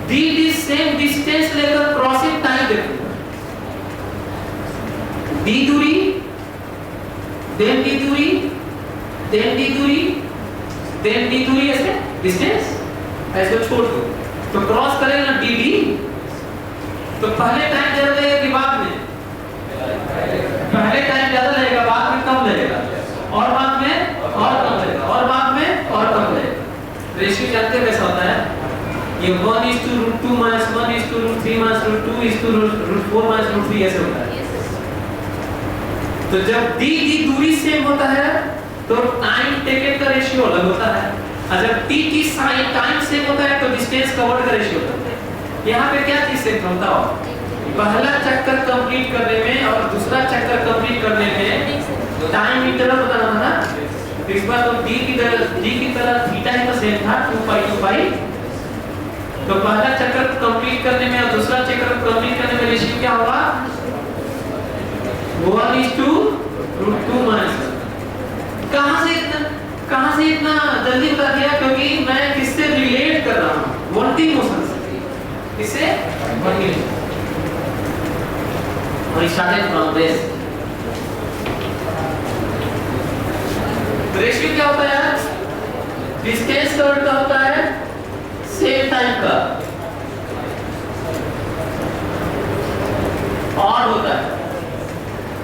d सेम डिस्टेंस लेकर क्रॉसिंग टाइम देखूं डी दूरी, देन डी दूरी, देन डी दूरी, देन डी दूरी, ऐसे डिस्टेंस ऐसे छोड़ दो तो क्रॉस करेगा ना डी डी, तो पहले टाइम ज्यादा लगेगा कि बाद में? पहले टाइम ज्यादा लगेगा, बाद में कम लगेगा, और बाद में और कम लगेगा, और बाद में और कम लगेगा। रेशियो जानते हो कैसा होता है? ये 1:√2 - 1:√3 - √2 √4 - √3 ऐसे होता है। तो जब डी डी दूरी सेम होता है तो टाइम टेकन का रेशियो अलग होता है, और जब T T sign time same होता है तो डिस्टेंस कवर्ड का रेशियो होता है। यहाँ पे क्या चीज सेम होता है? पहला चक्कर कंप्लीट करने में और दूसरा चक्कर कंप्लीट करने में टाइम इंटरवल बताना था ना। इस बार तो डी की तरह थीटा ही तो सेम था 2π/2π। तो पहला चक्कर कंप्लीट करने में और दूसरा चक्कर कंप्लीट करने में रेशियो क्या होगा? 1:√2 - कहां से इतना जल्दी बता दिया? क्योंकि मैं किससे रिलेट कर रहा हूं? वर्किंग मोशन से। किससे? वर्किंग। और स्टार्टेड फ्रॉम दिस। रेशियो क्या होता है? डिस्टेंस कवर्ड का होता है सेम टाइम का, और होता है,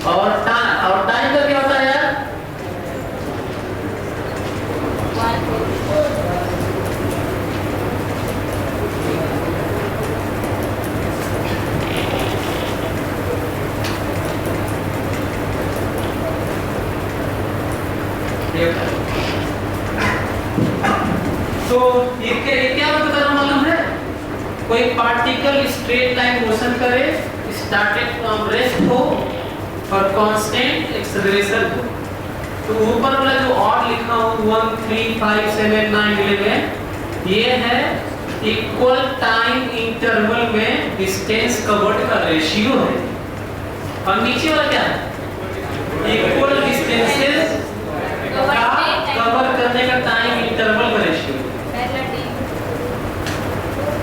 और टाइम का क्या होता है यार? तो ये क्या बताना मालूम है? कोई पार्टिकल स्ट्रेट लाइन मोशन करे, स्टार्टेड फ्रॉम रेस्ट हो और कांस्टेंट एक्सेलरेशन हो, तो ऊपर वाला जो और लिखा हूं 1 3 5 7 9 11 ये है इक्वल टाइम इंटरवल में डिस्टेंस कवर्ड का रेशियो है, और नीचे वाला क्या है? इक्वल डिस्टेंसेस का कवर करने का टाइम इंटरवल का रेशियो।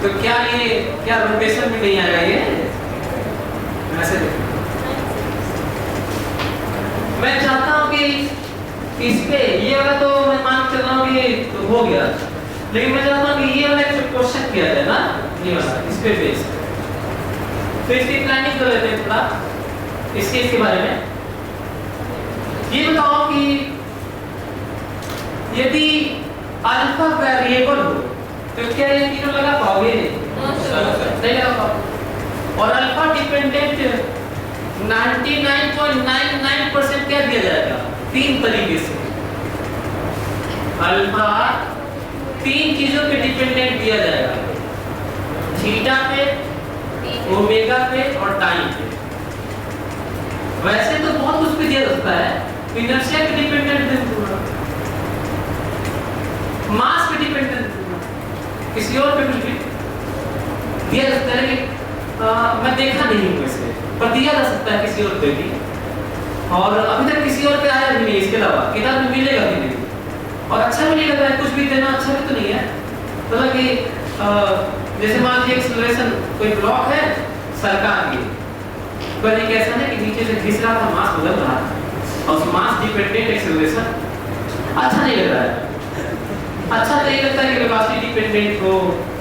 तो क्या रोटेशन में नहीं आएगा ये? ऐसे मैं चाहता हूं कि इस पे ये वाला तो मैं मान चल रहा हूं कि तो हो गया, लेकिन मैं चाहता हूं कि ये वाला एक क्वेश्चन किया जाए ना, ये वाला इस पे बेस। तो इसकी प्लानिंग कर लेते हैं थोड़ा इसके बारे में। ये बताओ कि यदि अल्फा वेरिएबल हो तो क्या ये तीनों लगा पाओगे? नहीं लगा पाओगे। और अल्फा डिपेंडेंट 99.99% क्या दिया जाएगा? तीन तरीके से अल्फा तीन चीजों पे डिपेंडेंट दिया जाएगा, थीटा पे, ओमेगा पे और टाइम पे। वैसे तो बहुत कुछ पे दिया जाता है, इनर्शिया पे डिपेंडेंट दूंगा, मास पे डिपेंडेंट दूंगा, किसी और पे कुछ भी दिया जाता है कि मैं देखा नहीं हूं वैसे, पर दिया जा सकता है किसी और पे भी, और अभी तक किसी और पे आया भी नहीं। इसके अलावा किताब में मिलेगा भी नहीं, और अच्छा भी नहीं लग रहा है, कुछ भी देना अच्छा भी तो नहीं है। मतलब कि जैसे मान लीजिए एक्सेलरेशन कोई ब्लॉक है सरकार की, पर एक ऐसा है कि नीचे से घिस रहा था, मास बदल रहा था, और उस मास डिपेंडेंट एक्सेलरेशन अच्छा नहीं लग रहा है। अच्छा तो ये लगता है कि वेलोसिटी डिपेंडेंट हो,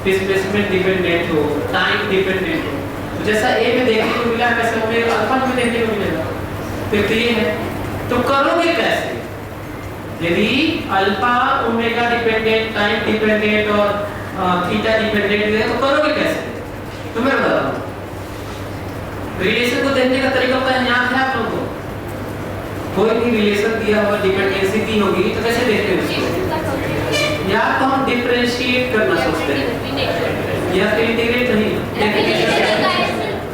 डिस्प्लेसमेंट डिपेंडेंट हो, टाइम डिपेंडेंट हो। तो जैसा ए में देखने को मिला वैसे ओमेगा अल्फा में देखने को मिलेगा। तो ये है, तो करोगे कैसे? यदि alpha omega dependent, time dependent और थीटा डिपेंडेंट है तो करोगे कैसे? तो मैं बता रहा हूं। रिलेशन को देखने का तरीका होता है, याद है आप लोगों को? कोई भी रिलेशन दिया हुआ डिपेंडेंसी दी होगी तो कैसे देखते हैं उसको? या तो हम डिफरेंशिएट करना सोचते हैं या फिर इंटीग्रेट नहीं।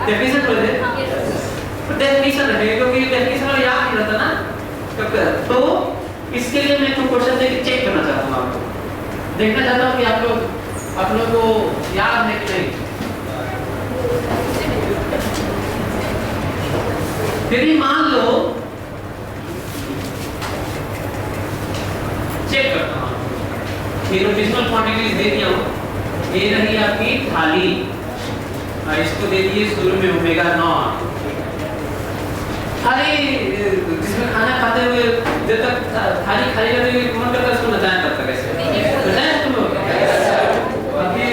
डेफिनेशन पढ़ दे, डेफिनेशन है क्योंकि डेफिनेशन वाला याद नहीं रहता ना। तो इसके लिए मैं तो क्वेश्चन देके चेक करना चाहता हूं, आपको देखना चाहता हूं कि आप लोग को याद है कि नहीं। यदि मान लो, चेक करता हूं, ये रोटेशनल क्वांटिटीज दे दिया हूं। ये रही आपकी थाली, इसको दे दिए शुरू में ओमेगा नॉट, थाली जिसमें खाना खाते हुए जब तक थाली खाली रहती है मन करता है उसको नचाया करता कैसे नचाया तुम लोग अभी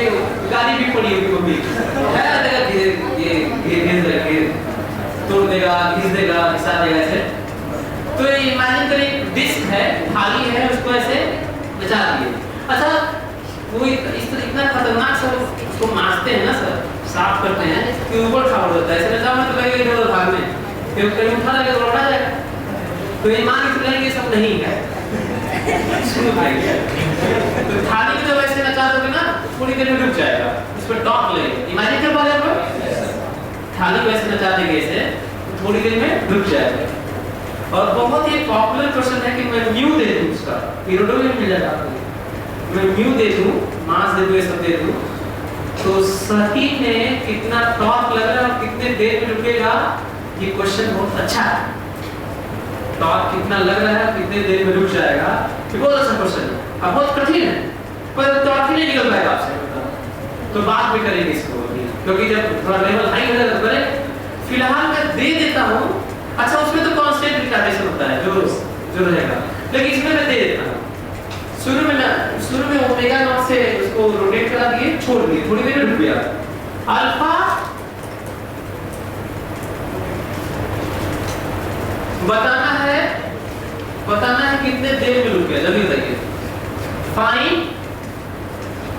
गाली भी पड़ी होगी मम्मी है देखा ये घिस देगा तोड़ देगा घिस देगा हिस्सा देगा ऐसे तो इमेजिन करिए डिस्क है थाली है उसको ऐसे नचा दिए अच्छा वो इस तरह इतना खतरनाक सर उसको मारते हैं ना सर साफ करते हैं कि ऊपर खड़ा होता है ऐसे नचा में तो कहीं इधर भागने फिर कहीं उठा लगे तो लौटा जाएगा तो ये मान के चलेंगे सब नहीं है सुन पाएंगे तो थाली को जब ऐसे नचा दोगे ना थोड़ी देर में रुक जाएगा उस पर टॉक लगेगा इमेजिन कर पा रहे हो थाली को ऐसे नचा देंगे ऐसे थोड़ी देर में रुक जाएगा और बहुत ही पॉपुलर क्वेश्चन है कि मैं म्यू दे दूं उसका पीरियड में मिल जाएगा आपको मैं म्यू दे दूं मास दे दूं ये सब दे दूं तो सही में कितना टॉर्क लग रहा है और कितने देर में रुकेगा ये क्वेश्चन बहुत अच्छा है टॉर्क कितना लग रहा है कितने देर में रुक जाएगा ये बहुत अच्छा क्वेश्चन है अब बहुत कठिन है पर टॉर्क ही नहीं निकल पाएगा आपसे तो बात भी करेंगे इसको क्योंकि जब थोड़ा लेवल हाई हो जाएगा तो करें फिलहाल मैं दे देता हूं अच्छा उसमें तो कांस्टेंट रिटार्डेशन होता है जो रहेगा लेकिन इसमें मैं दे देता हूं शुरू में ओमेगा नॉट से उसको रोटेट करा दिए छोड़ दिए थोड़ी देर में रुक गया अल्फा बताना है कितने देर में रुक गया जल्दी बताइए find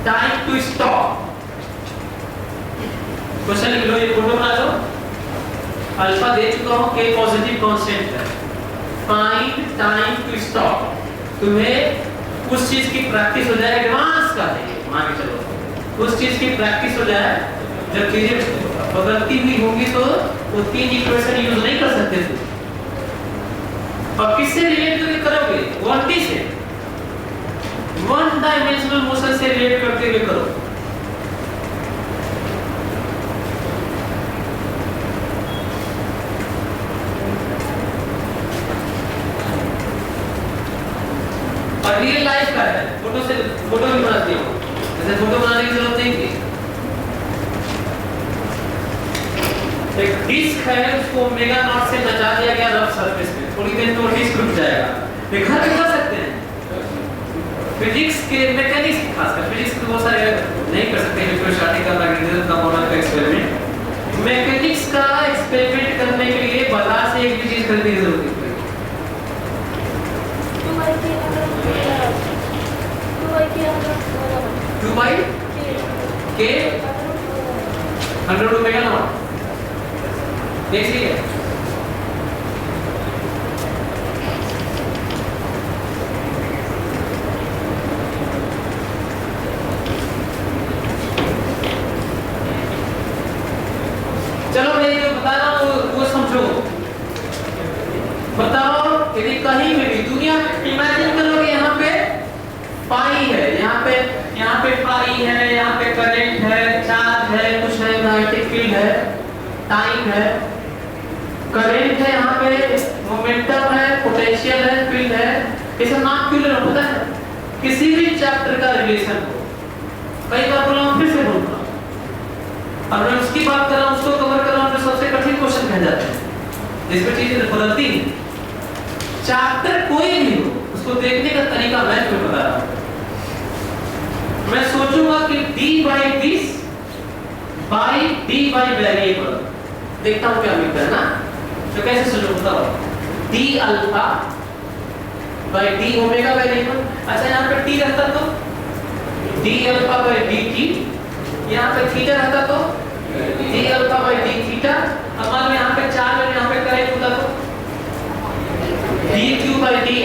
time to stop question लिख लो ये फोटो बना लो अल्फा दे चुका हूं के पॉजिटिव कांस्टेंट है फाइंड टाइम टू स्टॉप तुम्हें उस चीज की प्रैक्टिस हो जाए एडवांस का है मान के चलो उस चीज की प्रैक्टिस हो जाए जब चीजें बदलती हुई होंगी तो वो तीन इक्वेशन यूज नहीं कर सकते थे और किससे रिलेट करके करोगे 1D से वन डायमेंशनल मोशन से रिलेट करते हुए करो और रियल लाइफ का है फोटो भी बनाती हूँ जैसे फोटो बनाने की जरूरत नहीं थी एक डिस्क है उसको ओमेगा नॉट से नचा दिया गया रफ सरफेस पे थोड़ी देर में वो डिस्क रुक जाएगा ये घर में कर सकते हैं फिजिक्स के मैकेनिक्स खासकर फिजिक्स के बहुत सारे नहीं कर सकते इलेक्ट्रोस्टैटिक का मैग्नेटिज्म का मॉडल का एक्सपेरिमेंट मैकेनिक्स का एक्सपेरिमेंट करने के लिए बाजार से एक भी चीज खरीदने की जरूरत नहीं 2 by k 100 ओमेगा नॉट देखिए चलो मैं जो बता रहा हूँ वो समझो बताओ यदि कहीं में भी दुनिया इमेजिन करो कि यहाँ पे पाई है यहाँ पे पाई है यहाँ पे करंट है चार्ज है कुछ है मैग्नेटिक फील्ड है टाइम है करंट है यहाँ पे मोमेंटम है पोटेंशियल है फील्ड है ये सब नाम क्यों लेना पता है किसी भी चैप्टर का रिलेशन हो कई बार बोला हूँ फिर से बोलूँगा और मैं उसकी बात कर रहा हूँ उसको कवर कर रहा हूँ तो सबसे कठिन क्वेश्चन कह जाते हैं जिसमें चीजें बदलती हैं चैप्टर कोई भी हो उसको देखने का तरीका मैं तुम्हें बता रहा हूँ मैं सोचूंगा कि d by this by d by variable देखता हूँ क्या मिलता है ना तो कैसे सोचो बताओ d alpha by d omega variable अच्छा यहाँ पे t रहता तो d अल्फा by dt यहाँ पे थीटा रहता तो d alpha by d theta अब मान लो यहाँ पे चार्ज और यहाँ पे करंट होता तो dq by di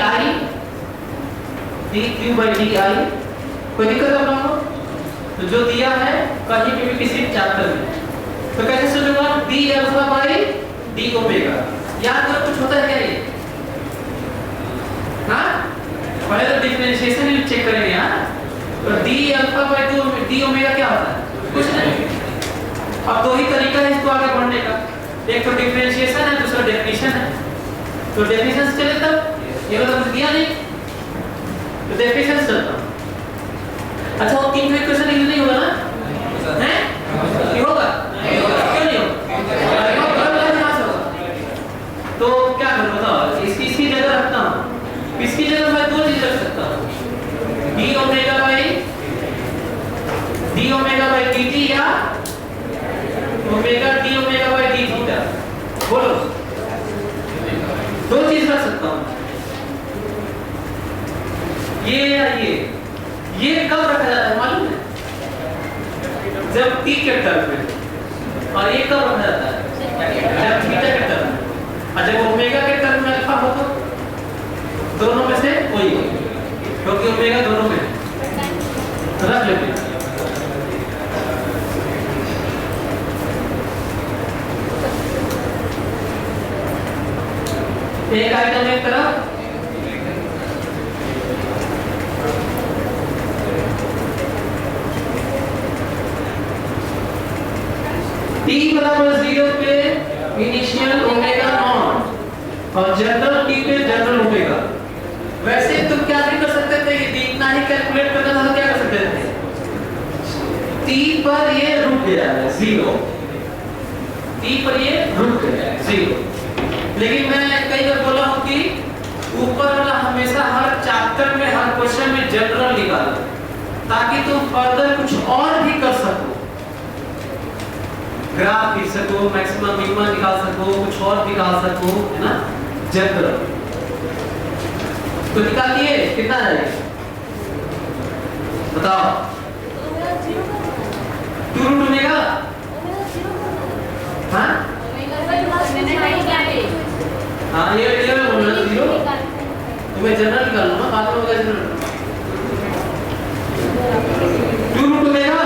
कोई दिक्कत है आपको तो जो दिया है कहीं पे भी किसी चैप्टर में तो कैसे सोचोगा d alpha by d omega याद करो कुछ होता है क्या ये हाँ पहले तो डिफरेंशिएशन ही चेक करेंगे यार तो d alpha by d omega क्या होता है कुछ नहीं अब दो ही तरीका है इसको आगे बढ़ने का एक तो डिफरेंशिएशन है दूसरा डेफिनेशन है तो डेफिनेशन से चले तब ये तो कुछ दिया नहीं तो डेफिनेशन से चलता अच्छा वो तीन इक्वेशन यूज नहीं होगा ना हैं नहीं होगा क्यों नहीं होगा तो बोलो, दो चीज रख सकता हूं, ये या ये कब रखा जाता है मालूम है? जब t के टर्म में, और ये कब रखा जाता है? जब थीटा के टर्म में, और जब ओमेगा के टर्म में अल्फा हो तो दोनों में से कोई, क्योंकि ओमेगा दोनों में रख लेते हैं। एक आइटम एक तरफ, t बराबर 0 पे इनिशियल ओमेगा नॉट और जनरल t पे जनरल ओमेगा। वैसे तुम क्या भी कर सकते थे, ये इतना ही कैलकुलेट करना था तो क्या कर सकते थे? t पर ये रुक गया है 0, t पर ये रुक गया है 0। लेकिन मैं कई बार बोला हूं कि ऊपर वाला हमेशा हर चैप्टर में हर क्वेश्चन में जनरल निकालो, ताकि तुम फर्दर कुछ और भी कर सको, ग्राफ खींच सको, मैक्सिमम मिनिमम निकाल सको, कुछ और निकाल सको, है ना? जनरल तो निकालिए, कितना है बताओ? 2 रूट ओमेगा, हाँ हाँ ये बोलना 0, तुम्हें जनरल निकालना ना, बाद में होगा general. 2 root omega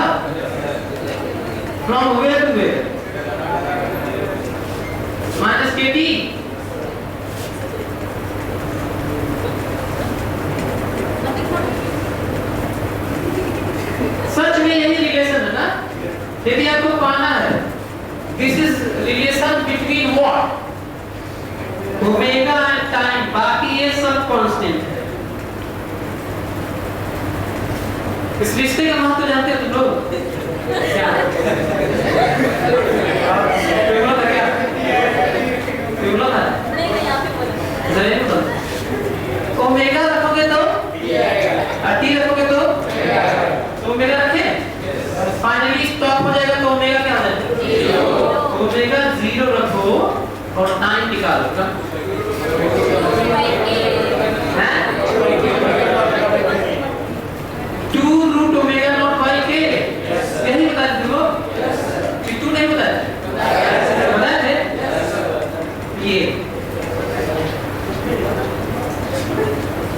from where to where minus kt, सच में यही रिलेशन है ना? यदि आपको पाना है, this is relation between what? Omega and time, बाकी ये सब कांस्टेंट है। इस रिश्ते का महत्व जानते हो तुम लोग? क्या ओमेगा रखोगे तो टी रखोगे तो ओमेगा रखे, फाइनली स्टॉप हो जाएगा तो ओमेगा क्या हो जाएगा? ओमेगा 0 रखो और टाइम निकालो। 2 रूट ओमेगा नॉट बाई के, यही बता दो। कितू नहीं बताया? बताया थे ये।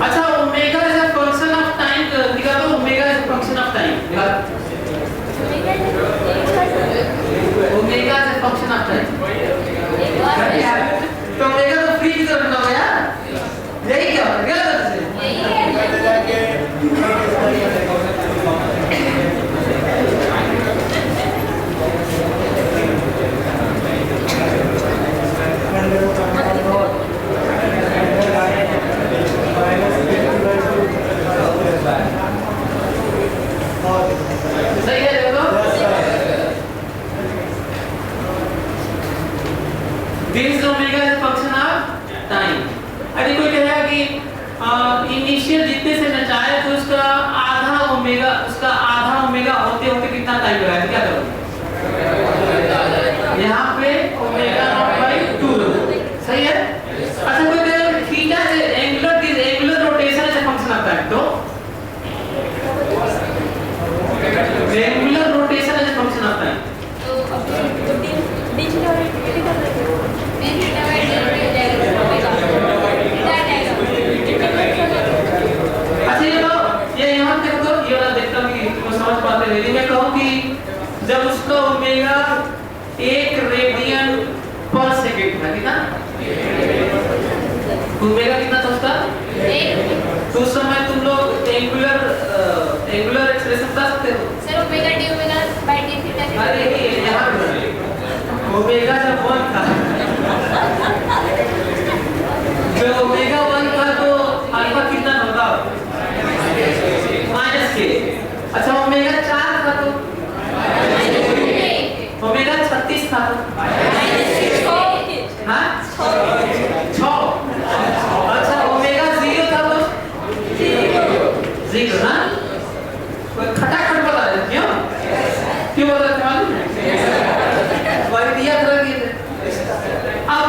अच्छा, omega is a function of time, दिखा दो omega is a function of time, दिखा। Omega is a function of time, तो ओमेगा तो फ्री की तरफ ना हो यार, यही क्या है? गलत है, यही है। सही है देखो, this omega is function of time. अरे कोई कहेगा कि इनिशियल जितने से नचाए तो उसका आधा ओमेगा होते होते कितना टाइम लगा है? क्या करोगे? यहाँ पे ओमेगा नॉट बाई 2, सही है? अच्छा, कोई कहेगा theta angular rotation is a function of time, तो angular rotation is a function of time, तो अच्छा ये यहाँ देखो, ये वाला देखता हूँ कि तुम समझ पाते हो। यदि मैं कहूँ कि जब उसका ओमेगा 1 रेडियन पर सेकंड था, कितना ओमेगा कितना था उसका? 1। तो उस समय तुम लोग एंगुलर एक्सप्रेशन बता सकते हो? Sir omega D omega by D theta. अरे यहाँ ओमेगा जब 1 था, जो ओमेगा 1 था तो अल्फा कितना होता? माइनस के। अच्छा, ओमेगा 4 था तो ओमेगा 36 था तो हाँ 6। अच्छा, ओमेगा 0 था तो 0 ना? खटाखट बता रहे क्यों बता रहे मालूम है? वही दिया था कि अब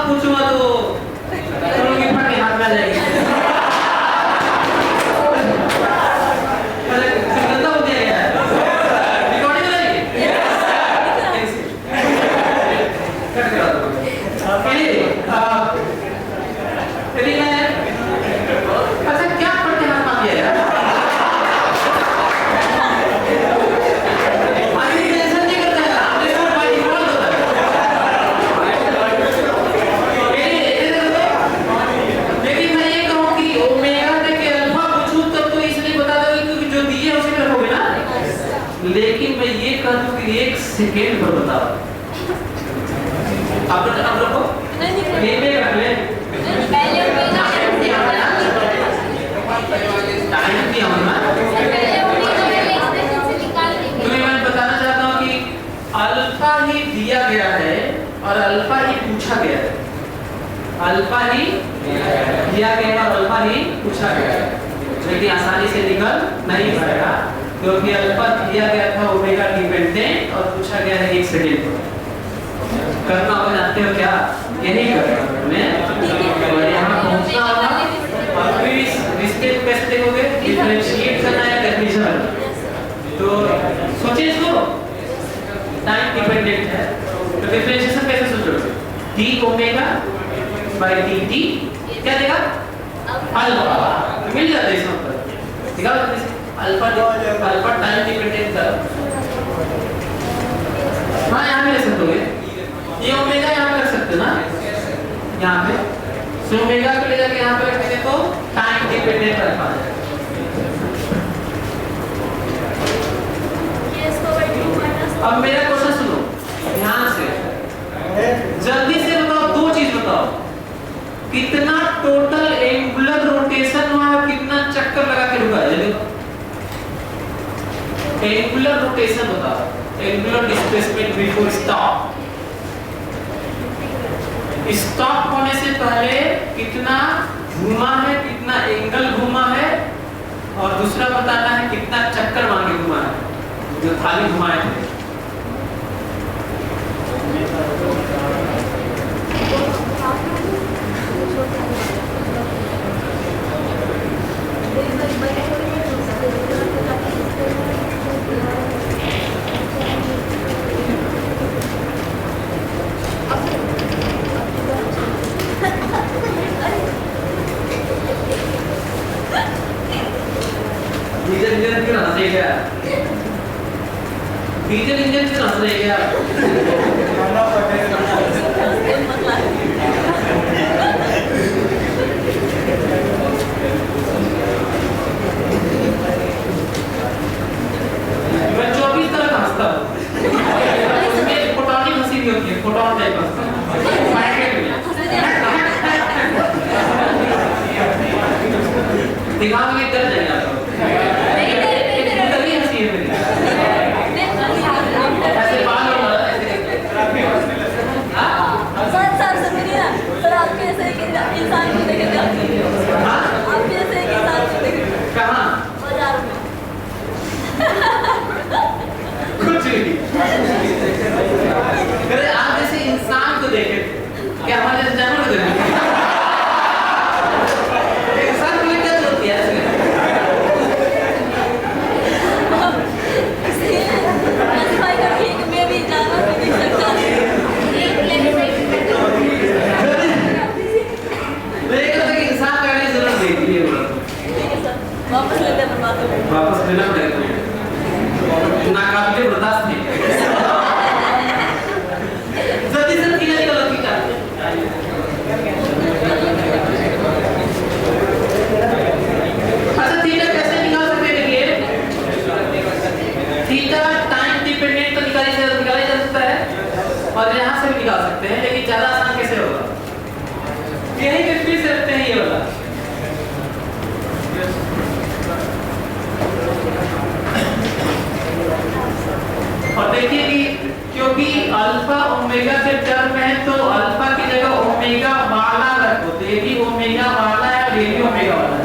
सेकेंड पर बताओ। आप लोग को ये पे रख ले पहले ओमेगा टाइम भी हम ना पहले ओमेगा वाले एक्सप्रेशन से निकाल देंगे। तुम्हें मैं बताना चाहता हूँ कि अल्फा ही दिया गया है और अल्फा ही पूछा गया है। अल्फा ही दिया गया और अल्फा ही पूछा गया है, लेकिन आसानी से निकल नहीं पाएगा क्योंकि अल्फा दिया गया था ओमेगा डिपेंडेंट और पूछा गया है 1 सेकंड पर। करना हो जानते हो क्या? यही करना हमें और यहाँ पहुँचना होगा। और फिर इस रिश्ते को कैसे देखोगे? डिफरेंशिएट करना है डेफिनेशन करना। तो सोचिए इसको, टाइम डिपेंडेंट है तो डिफरेंशिएशन कैसे सोचोगे? डी ओमेगा बाय dt क्या देगा? अल्फा। मिल जाता है इसमें पर निकाल सकते हैं अल्फा टाइम डिपेंडेंट था। हाँ यहाँ भी ले सकते हो, ये ओमेगा यहाँ पे रख सकते हो ना, यहाँ पे सो ओमेगा को ले जाके यहाँ पे रख देंगे तो टाइम डिपेंडेंट अल्फा है। अब मेरा क्वेश्चन सुनो ध्यान से, जल्दी से बताओ, दो चीज बताओ, कितना टोटल एंगुलर रोटेशन हुआ है, कितना चक्कर लगा के रुका है? एंगुलर रोटेशन बताओ, angular displacement before stop. Stop होने से पहले कितना घूमा है, कितना एंगल घूमा है, और दूसरा बताना है कितना चक्कर मांगे घुमा है जो थाली घुमाए थे। डीजल इंजन क्यों हंस रहे क्या? मैं 24 तरह का हंसता हूँ, उसमें फोटोनिक हंसी भी होती है, फोटोन टाइप हंसता हूँ, पैकेट में दिखाओ कि डर जाएगा आप लोग। तभी हंसी है मेरी, ऐसे बाल हो रहा है सर सुनिए ना सर, आपके ऐसे एक इंसान को देखे थे, आपके ऐसे एक इंसान को देखे थे कहाँ? बाजार में। कुछ नहीं, अरे आप जैसे इंसान को देखे क्या हमारे जैसे जानवर को देखे? इंसान को क्या होती है ऐसे? क्लासिफाई करके कि मैं भी जानवर को देख सकता हूँ। इंसान का नहीं जरूरत देती है, ठीक है सर, वापस लेते हैं बात को। वापस लेना पड़ेगा, नाकाबिले बर्दाश्त नहीं। जल्दी से थीटा निकालो, थीटा। अच्छा थीटा कैसे निकाल सकते हैं? देखिए थीटा टाइम डिपेंडेंट तो निकाला जा सकता है और यहाँ से भी निकाल सकते हैं, लेकिन ज्यादा आसान कैसे होगा? यही फिर से रखते हैं ये वाला, और देखिए कि क्योंकि अल्फा ओमेगा के टर्म में है तो अल्फा की जगह ओमेगा वाला रखो, तो ये भी ओमेगा वाला है और ये भी ओमेगा वाला है।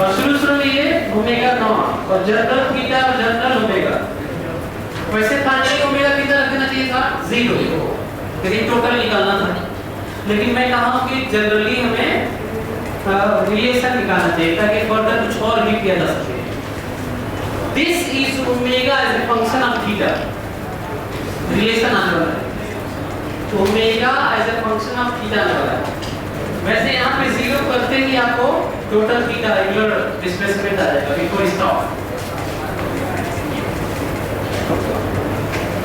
और शुरू में ये ओमेगा नॉट और जनरल थीटा और जनरल ओमेगा, वैसे फाइनली ओमेगा कितना रखना चाहिए था? 0, लेकिन टोटल निकालना था। लेकिन मैं कहा हूं कि जनरली हमें रिलेशन निकालना चाहिए ताकि फर्दर कुछ और भी किया जा सके। This is omega as a function of theta, relation आने वाला है, omega as a function of theta आने वाला है। वैसे यहाँ पे जीरो करते ही आपको टोटल थीटा रेगुलर डिस्प्लेसमेंट आ जाएगा बिफोर स्टॉप।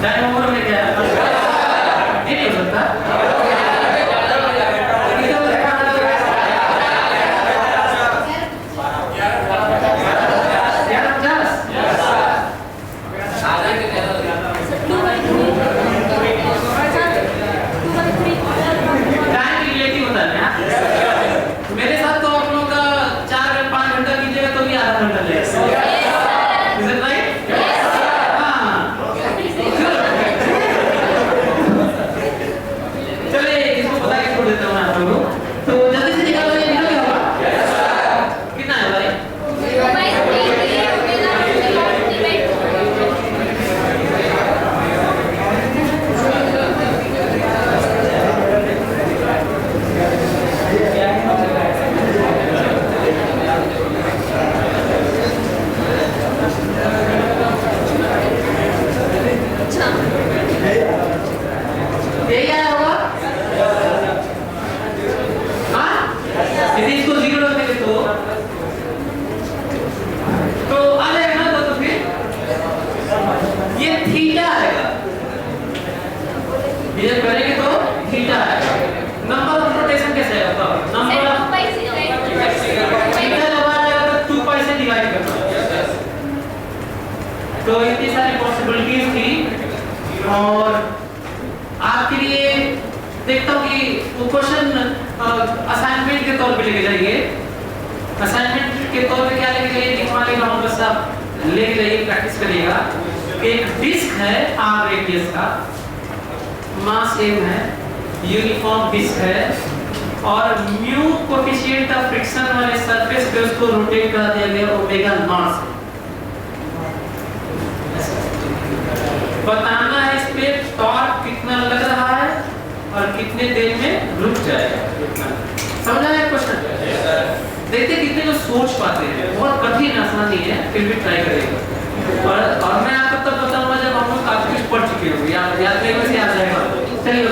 टाइम ओवर में क्या है? ये नहीं हो सकता। मेरे साथ तो आप लोगों का 4-5 घंटा कीजिएगा तो भी आधा घंटा लगेगा। Is it right? हाँ। चलिए इसको बता के छोड़ देता हूँ आप लोगों को। तो जल्दी से निकालो ये निकल गया होगा। कितना है भाई? ये क्या होगा? हाँ? यदि इसको जीरो रख देंगे तो आ जाएगा ना तो फिर ये थीटा आएगा। ये जब करेंगे तो थीटा आएगा। नंबर ऑफ रोटेशन कैसे आएगा? नंबर ऑफ थीटा जब आ जाएगा तो 2 पाई से डिवाइड करना। तो इतनी सारी पॉसिबिलिटीज थी और आपके लिए देखता हूँ कि वो क्वेश्चन असाइनमेंट के तौर पे लेके जाइए। असाइनमेंट के तौर पे क्या लेके जाइए? लिखवा लेगा हम बस आप लेके जाइए, प्रैक्टिस करिएगा। एक डिस्क है आर रेडियस का, मास m है, यूनिफॉर्म डिस्क है और म्यू कोएफिशिएंट ऑफ फ्रिक्शन वाले सरफेस पे उसको रोटेट करा दिया गया ओमेगा नॉट से। बताना है इस पे टॉर्क कितना लग रहा है और कितने देर में रुक जाएगा। समझा है क्वेश्चन? देखते कितने लोग सोच पाते हैं। बहुत कठिन आसानी है, फिर भी ट्राई करेगा। और मैं आपको तब बताऊंगा जब हम लोग काफी कुछ पढ़ चुके होंगे। याद रखने से याद रहेगा। चलिए।